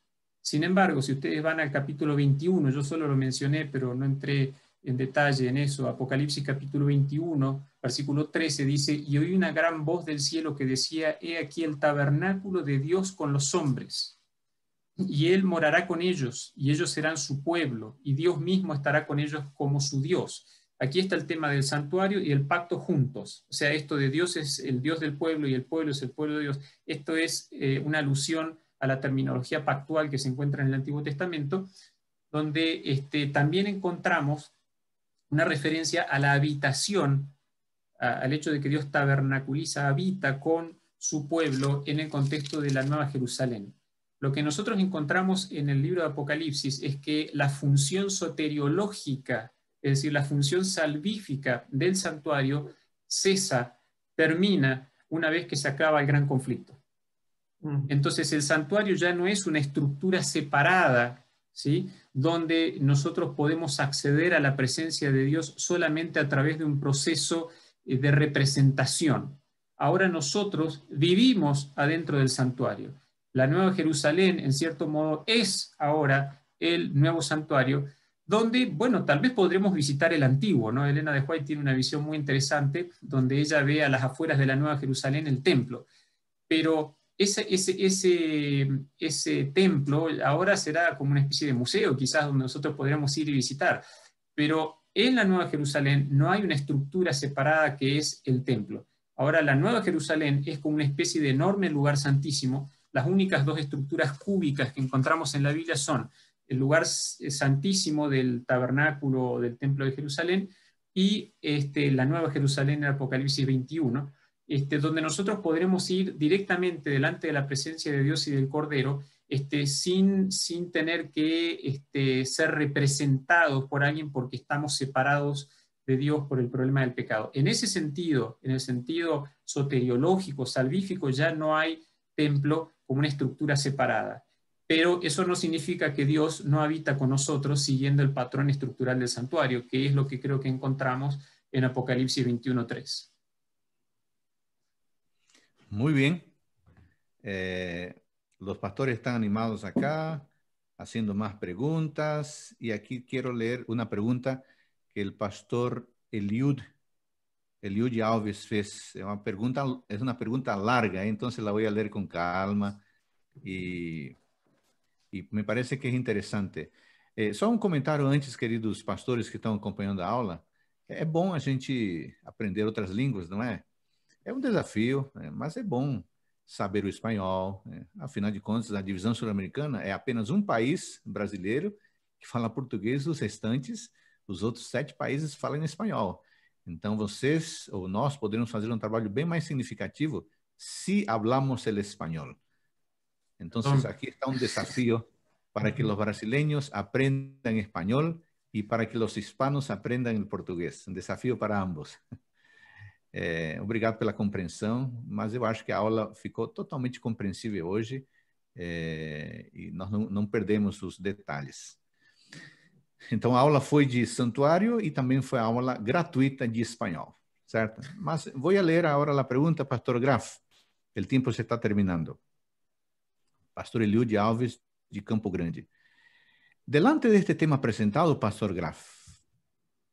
Sin embargo, si ustedes van al capítulo 21, yo solo lo mencioné, pero no entré en detalle en eso, Apocalipsis capítulo 21, versículo 13, dice, y oí una gran voz del cielo que decía, he aquí el tabernáculo de Dios con los hombres, y él morará con ellos, y ellos serán su pueblo, y Dios mismo estará con ellos como su Dios. Aquí está el tema del santuario y el pacto juntos. O sea, esto de Dios es el Dios del pueblo y el pueblo es el pueblo de Dios. Esto es una alusión a la terminología pactual que se encuentra en el Antiguo Testamento, donde también encontramos una referencia a la habitación, al hecho de que Dios tabernaculiza, habita con su pueblo en el contexto de la Nueva Jerusalén. Lo que nosotros encontramos en el libro de Apocalipsis es que la función soteriológica, es decir, la función salvífica del santuario, cesa, termina una vez que se acaba el gran conflicto. Entonces el santuario ya no es una estructura separada, ¿sí?, donde nosotros podemos acceder a la presencia de Dios solamente a través de un proceso de representación. Ahora nosotros vivimos adentro del santuario. La Nueva Jerusalén, en cierto modo, es ahora el nuevo santuario, donde, bueno, tal vez podremos visitar el antiguo, ¿no? Elena de White tiene una visión muy interesante, donde ella ve a las afueras de la Nueva Jerusalén el templo, pero ese templo ahora será como una especie de museo, quizás donde nosotros podríamos ir y visitar, pero en la Nueva Jerusalén no hay una estructura separada que es el templo. Ahora la Nueva Jerusalén es como una especie de enorme lugar santísimo. Las únicas dos estructuras cúbicas que encontramos en la Biblia son el lugar santísimo del tabernáculo del templo de Jerusalén y la Nueva Jerusalén en Apocalipsis 21, donde nosotros podremos ir directamente delante de la presencia de Dios y del Cordero, sin tener que ser representados por alguien porque estamos separados de Dios por el problema del pecado. En ese sentido, en el sentido soteriológico, salvífico, ya no hay templo como una estructura separada. pero eso no significa que Dios no habita con nosotros siguiendo el patrón estructural del santuario, que es lo que creo que encontramos en Apocalipsis 21:3. Muy bien. Los pastores están animados acá, haciendo más preguntas. Y aquí quiero leer una pregunta que el pastor Eliud Alves fez. Es una pregunta larga, entonces la voy a leer con calma y me parece que es interesante. Só um comentário antes, queridos pastores que estão acompanhando a aula. É bom a gente aprender outras línguas, não é? É um desafio, né? Mas é bom saber o espanhol, né? Afinal de contas, a divisão sul-americana é apenas um país brasileiro que fala português, os restantes, os outros 7 países falam em espanhol. Então, vocês ou nós poderemos fazer um trabalho bem mais significativo se hablamos el espanhol. Entonces, aquí está un desafío para que los brasileños aprendan español y para que los hispanos aprendan el português. Um desafio para ambos. Obrigado pela compreensão, mas eu acho que a aula ficou totalmente compreensível hoje e nós não perdemos os detalhes. Então, a aula foi de santuário e também foi a aula gratuita de espanhol, certo? Mas vou ler agora a pergunta, pastor Graf. O tempo se está terminando. Pastor Eliud Alves, de Campo Grande. Delante de este tema presentado, pastor Graf,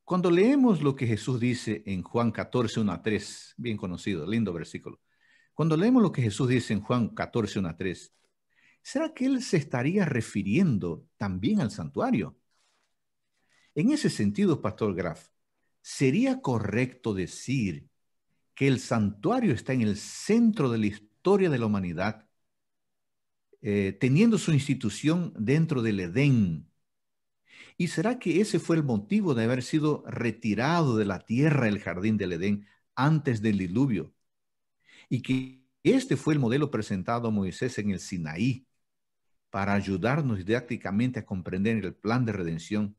cuando leemos lo que Jesús dice en Juan 14, 1 a 3, bien conocido, lindo versículo. Cuando leemos lo que Jesús dice en Juan 14, 1 a 3, ¿será que él se estaría refiriendo también al santuario? En ese sentido, pastor Graf, ¿sería correcto decir que el santuario está en el centro de la historia de la humanidad, teniendo su institución dentro del Edén? ¿Y será que ese fue el motivo de haber sido retirado de la tierra el jardín del Edén antes del diluvio? Y que este fue el modelo presentado a Moisés en el Sinaí para ayudarnos didácticamente a comprender el plan de redención.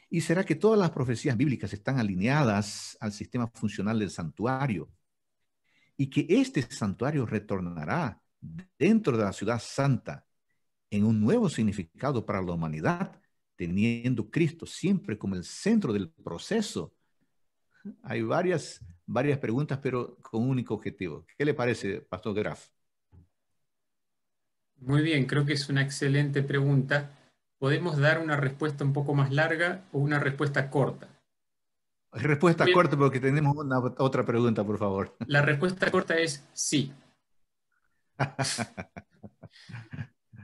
¿Y será que todas las profecías bíblicas están alineadas al sistema funcional del santuario? Y que este santuario retornará dentro de la ciudad santa en un nuevo significado para la humanidad, teniendo Cristo siempre como el centro del proceso. Hay varias preguntas, pero con un único objetivo. ¿Qué le parece, pastor Graf? Muy bien, creo que es una excelente pregunta. ¿Podemos dar una respuesta un poco más larga o una respuesta corta? Respuesta Bien. Corta porque tenemos otra pregunta, por favor. La respuesta corta es sí.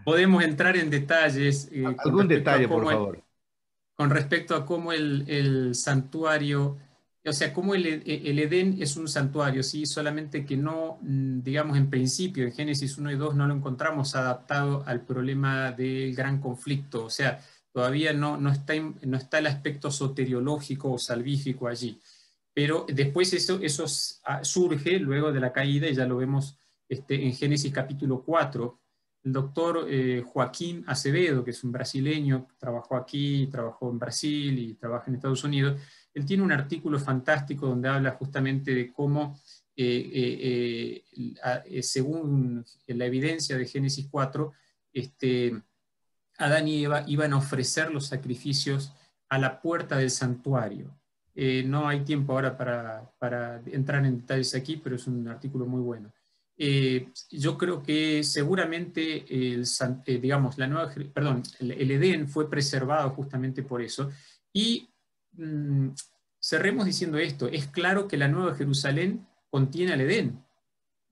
Podemos entrar en detalles. Algún detalle, por favor. Con respecto a cómo el santuario, o sea, cómo el Edén es un santuario, ¿sí? Solamente que no, digamos, en principio, en Génesis 1 y 2 no lo encontramos adaptado al problema del gran conflicto, o sea, todavía no está el aspecto soteriológico o salvífico allí. Pero después eso surge luego de la caída, y ya lo vemos en Génesis capítulo 4. El doctor Joaquín Acevedo, que es un brasileño, trabajó aquí, trabajó en Brasil y trabaja en Estados Unidos, él tiene un artículo fantástico donde habla justamente de cómo, según la evidencia de Génesis 4, Adán y Eva iban a ofrecer los sacrificios a la puerta del santuario. No hay tiempo ahora para entrar en detalles aquí, pero es un artículo muy bueno. Yo creo que seguramente digamos, el Edén fue preservado justamente por eso. Y cerremos diciendo esto: es claro que la Nueva Jerusalén contiene al Edén.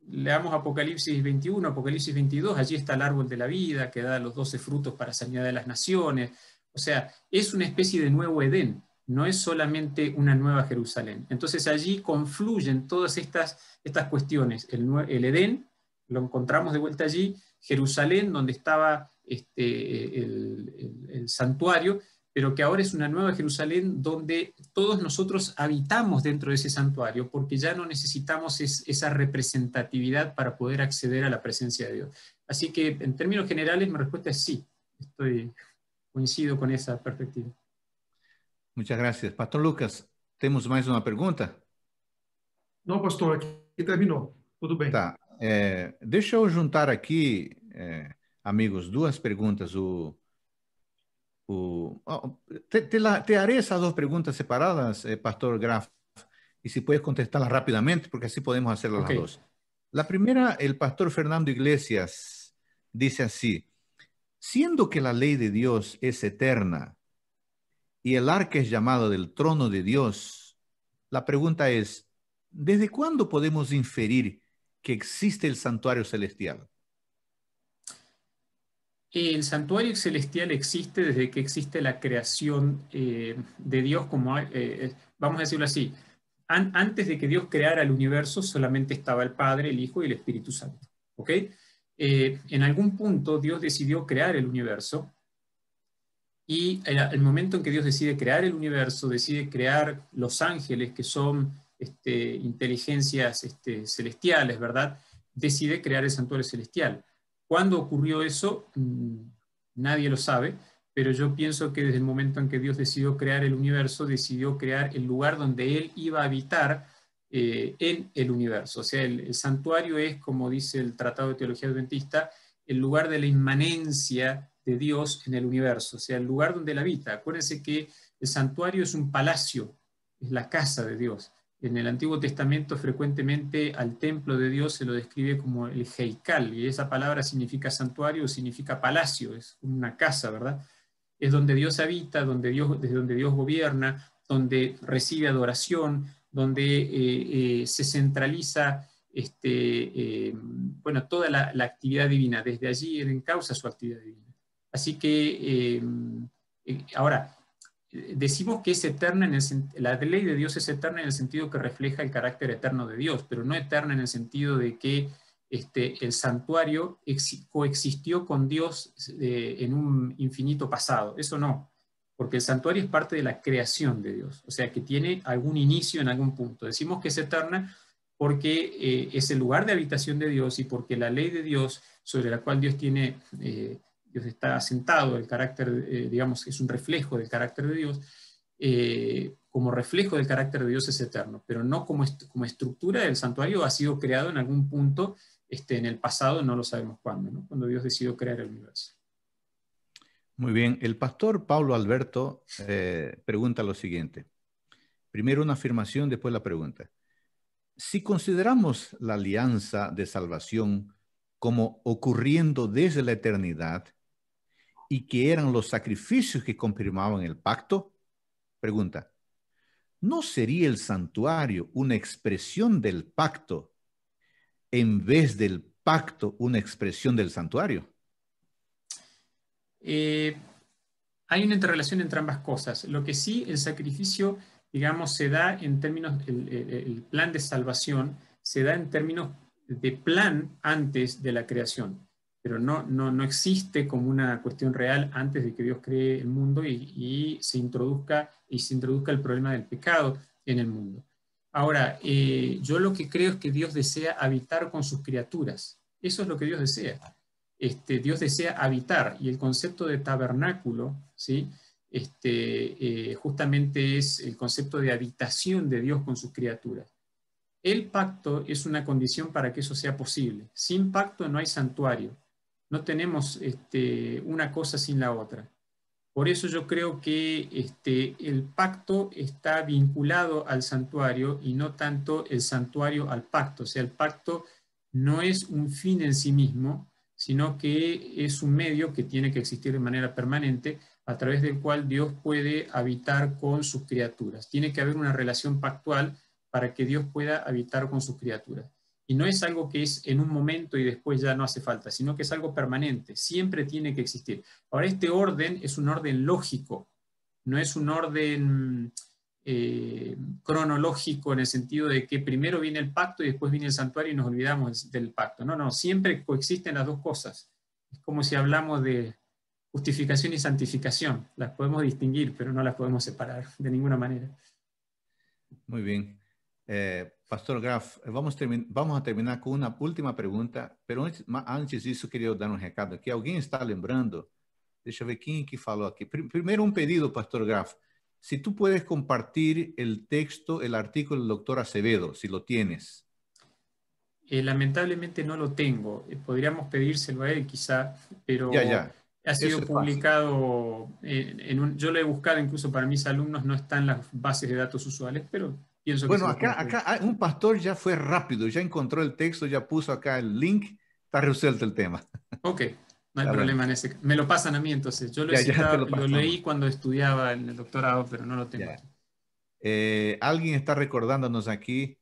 Leamos Apocalipsis 21, Apocalipsis 22, allí está el árbol de la vida que da los 12 frutos para sanidad de las naciones. O sea, es una especie de nuevo Edén, no es solamente una nueva Jerusalén. Entonces allí confluyen todas estas cuestiones. El Edén, lo encontramos de vuelta allí, Jerusalén, donde estaba el santuario, pero que ahora es una nueva Jerusalén donde todos nosotros habitamos dentro de ese santuario, porque ya no necesitamos esa representatividad para poder acceder a la presencia de Dios. Así que, en términos generales, mi respuesta es sí. Coincido con esa perspectiva. Muchas gracias. Pastor Lucas, ¿tenemos más una pregunta? Não, pastor, aqui terminou. Tudo bem. Tá. Deixa eu juntar aqui amigos, duas perguntas. Te haré esas dos preguntas separadas, Pastor Graf, y si puedes contestarlas rápidamente, porque así podemos hacerlas las dos. La primera, el pastor Fernando Iglesias dice así: siendo que la ley de Dios es eterna y el arca es llamado del trono de Dios, la pregunta es, ¿desde cuándo podemos inferir que existe el santuario celestial? El santuario celestial existe desde que existe la creación de Dios, como, vamos a decirlo así, antes de que Dios creara el universo solamente estaba el Padre, el Hijo y el Espíritu Santo. ¿Ok? En algún punto Dios decidió crear el universo y el momento en que Dios decide crear el universo, decide crear los ángeles, que son inteligencias celestiales, ¿verdad? Decide crear el santuario celestial. ¿Cuándo ocurrió eso? Nadie lo sabe, pero yo pienso que desde el momento en que Dios decidió crear el universo, decidió crear el lugar donde Él iba a habitar en el universo. O sea, el santuario es, como dice el Tratado de Teología Adventista, el lugar de la inmanencia de Dios en el universo, o sea, el lugar donde Él habita. Acuérdense que el santuario es un palacio, es la casa de Dios. En el Antiguo Testamento frecuentemente al templo de Dios se lo describe como el Heikal, y esa palabra significa santuario, significa palacio, es una casa, ¿verdad? Es donde Dios habita, desde donde Dios gobierna, donde recibe adoración, donde se centraliza bueno, toda la actividad divina. Desde allí Él encausa su actividad divina. Así que ahora, decimos que es eterna, la ley de Dios es eterna en el sentido que refleja el carácter eterno de Dios, pero no eterna en el sentido de que el santuario coexistió con Dios en un infinito pasado. Eso no, porque el santuario es parte de la creación de Dios, o sea que tiene algún inicio en algún punto. Decimos que es eterna porque es el lugar de habitación de Dios y porque la ley de Dios sobre la cual Dios tiene... Dios está asentado, el carácter, digamos, es un reflejo del carácter de Dios, como reflejo del carácter de Dios es eterno, pero no como estructura del santuario ha sido creado en algún punto en el pasado, no lo sabemos cuándo, ¿no? Cuando Dios decidió crear el universo. Muy bien, el pastor Paulo Alberto pregunta lo siguiente. Primero una afirmación, después la pregunta. Si consideramos la alianza de salvación como ocurriendo desde la eternidad y que eran los sacrificios que confirmaban el pacto, pregunta, ¿no sería el santuario una expresión del pacto en vez del pacto una expresión del santuario? Hay una interrelación entre ambas cosas. Lo que sí, el sacrificio, digamos, se da en términos, el plan de salvación se da en términos de plan antes de la creación, pero no existe como una cuestión real antes de que Dios cree el mundo y se introduzca el problema del pecado en el mundo. Ahora, yo lo que creo es que Dios desea habitar con sus criaturas. Eso es lo que Dios desea. Dios desea habitar, y el concepto de tabernáculo, ¿sí? Justamente es el concepto de habitación de Dios con sus criaturas. El pacto es una condición para que eso sea posible. Sin pacto no hay santuario. No tenemos una cosa sin la otra. Por eso yo creo que el pacto está vinculado al santuario y no tanto el santuario al pacto. O sea, el pacto no es un fin en sí mismo, sino que es un medio que tiene que existir de manera permanente a través del cual Dios puede habitar con sus criaturas. Tiene que haber una relación pactual para que Dios pueda habitar con sus criaturas. Y no es algo que es en un momento y después ya no hace falta, sino que es algo permanente, siempre tiene que existir. Ahora, este orden es un orden lógico, no es un orden cronológico en el sentido de que primero viene el pacto y después viene el santuario y nos olvidamos del pacto. No, siempre coexisten las dos cosas. Es como si hablamos de justificación y santificación. Las podemos distinguir, pero no las podemos separar de ninguna manera. Muy bien. Pastor Graf, vamos a terminar com uma última pergunta, pero antes disso, queria dar um recado aqui. Alguém está lembrando? Deixa eu ver quem que falou aqui. Primeiro, um pedido, Pastor Graf. Si tú puedes compartir el texto, el artículo del doctor Acevedo, si lo tienes. Lamentablemente no lo tengo. Podríamos pedírselo a él quizá, pero Ya. ha sido Eso es publicado, yo lo he buscado incluso para mis alumnos, no están las bases de datos usuales, pero pienso que se Bueno, lo pueden pedir. acá un pastor ya fue rápido, ya encontró el texto, ya puso acá el link, está resuelto el tema. Ok, no hay Está bueno. problema en ese caso. Me lo pasan a mí entonces. Yo lo he Ya te citado, lo lo pasamos. leí cuando estudiaba en el doctorado, pero no lo tengo Ya. aquí. Alguien está recordándonos aquí,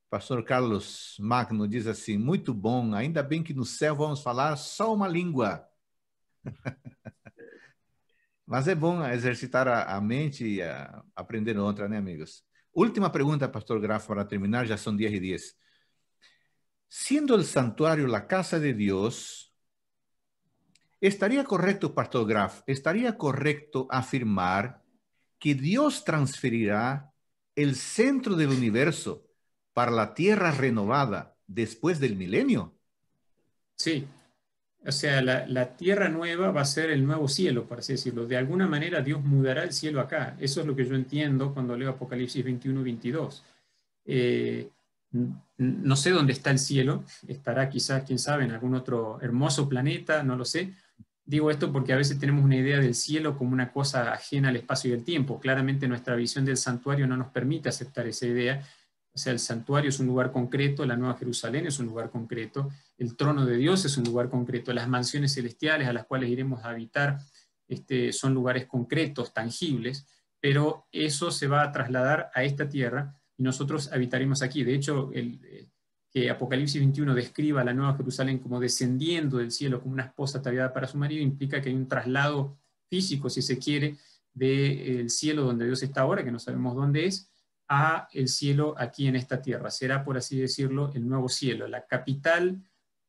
Pastor Carlos Magno diz assim, muito bom, ainda bem que no céu vamos falar só uma língua. Mas é bom exercitar a mente e aprender outra, né, amigos? Última pergunta, Pastor Graf, para terminar, já são 10:10. Siendo el santuario la casa de Dios, ¿estaría correcto, Pastor Graf, estaría correcto afirmar que Dios transferirá el centro del universo para la tierra renovada después del milenio? Sí, o sea, la tierra nueva va a ser el nuevo cielo, por así decirlo. De alguna manera Dios mudará el cielo acá. Eso es lo que yo entiendo cuando leo Apocalipsis 21 y 22. No sé dónde está el cielo, estará quizás, quién sabe, en algún otro hermoso planeta, no lo sé. Digo esto porque a veces tenemos una idea del cielo como una cosa ajena al espacio y el tiempo. Claramente nuestra visión del santuario no nos permite aceptar esa idea. O sea, el santuario es un lugar concreto, la Nueva Jerusalén es un lugar concreto, el trono de Dios es un lugar concreto, las mansiones celestiales a las cuales iremos a habitar son lugares concretos, tangibles, pero eso se va a trasladar a esta tierra y nosotros habitaremos aquí. De hecho, que Apocalipsis 21 describa a la Nueva Jerusalén como descendiendo del cielo como una esposa ataviada para su marido, implica que hay un traslado físico, si se quiere, del cielo donde Dios está ahora, que no sabemos dónde es, a el cielo aquí en esta tierra. Será, por así decirlo, el nuevo cielo. La capital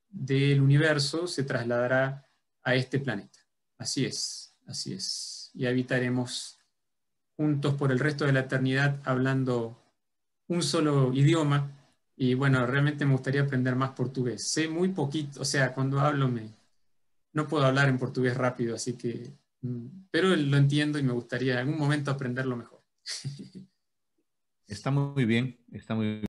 del universo se trasladará a este planeta. Así es, así es. Y habitaremos juntos por el resto de la eternidad hablando un solo idioma. Y bueno, realmente me gustaría aprender más portugués. Sé muy poquito, o sea, cuando hablo no puedo hablar en portugués rápido, así que, pero lo entiendo y me gustaría en algún momento aprenderlo mejor. Está muy bien, está muy bien.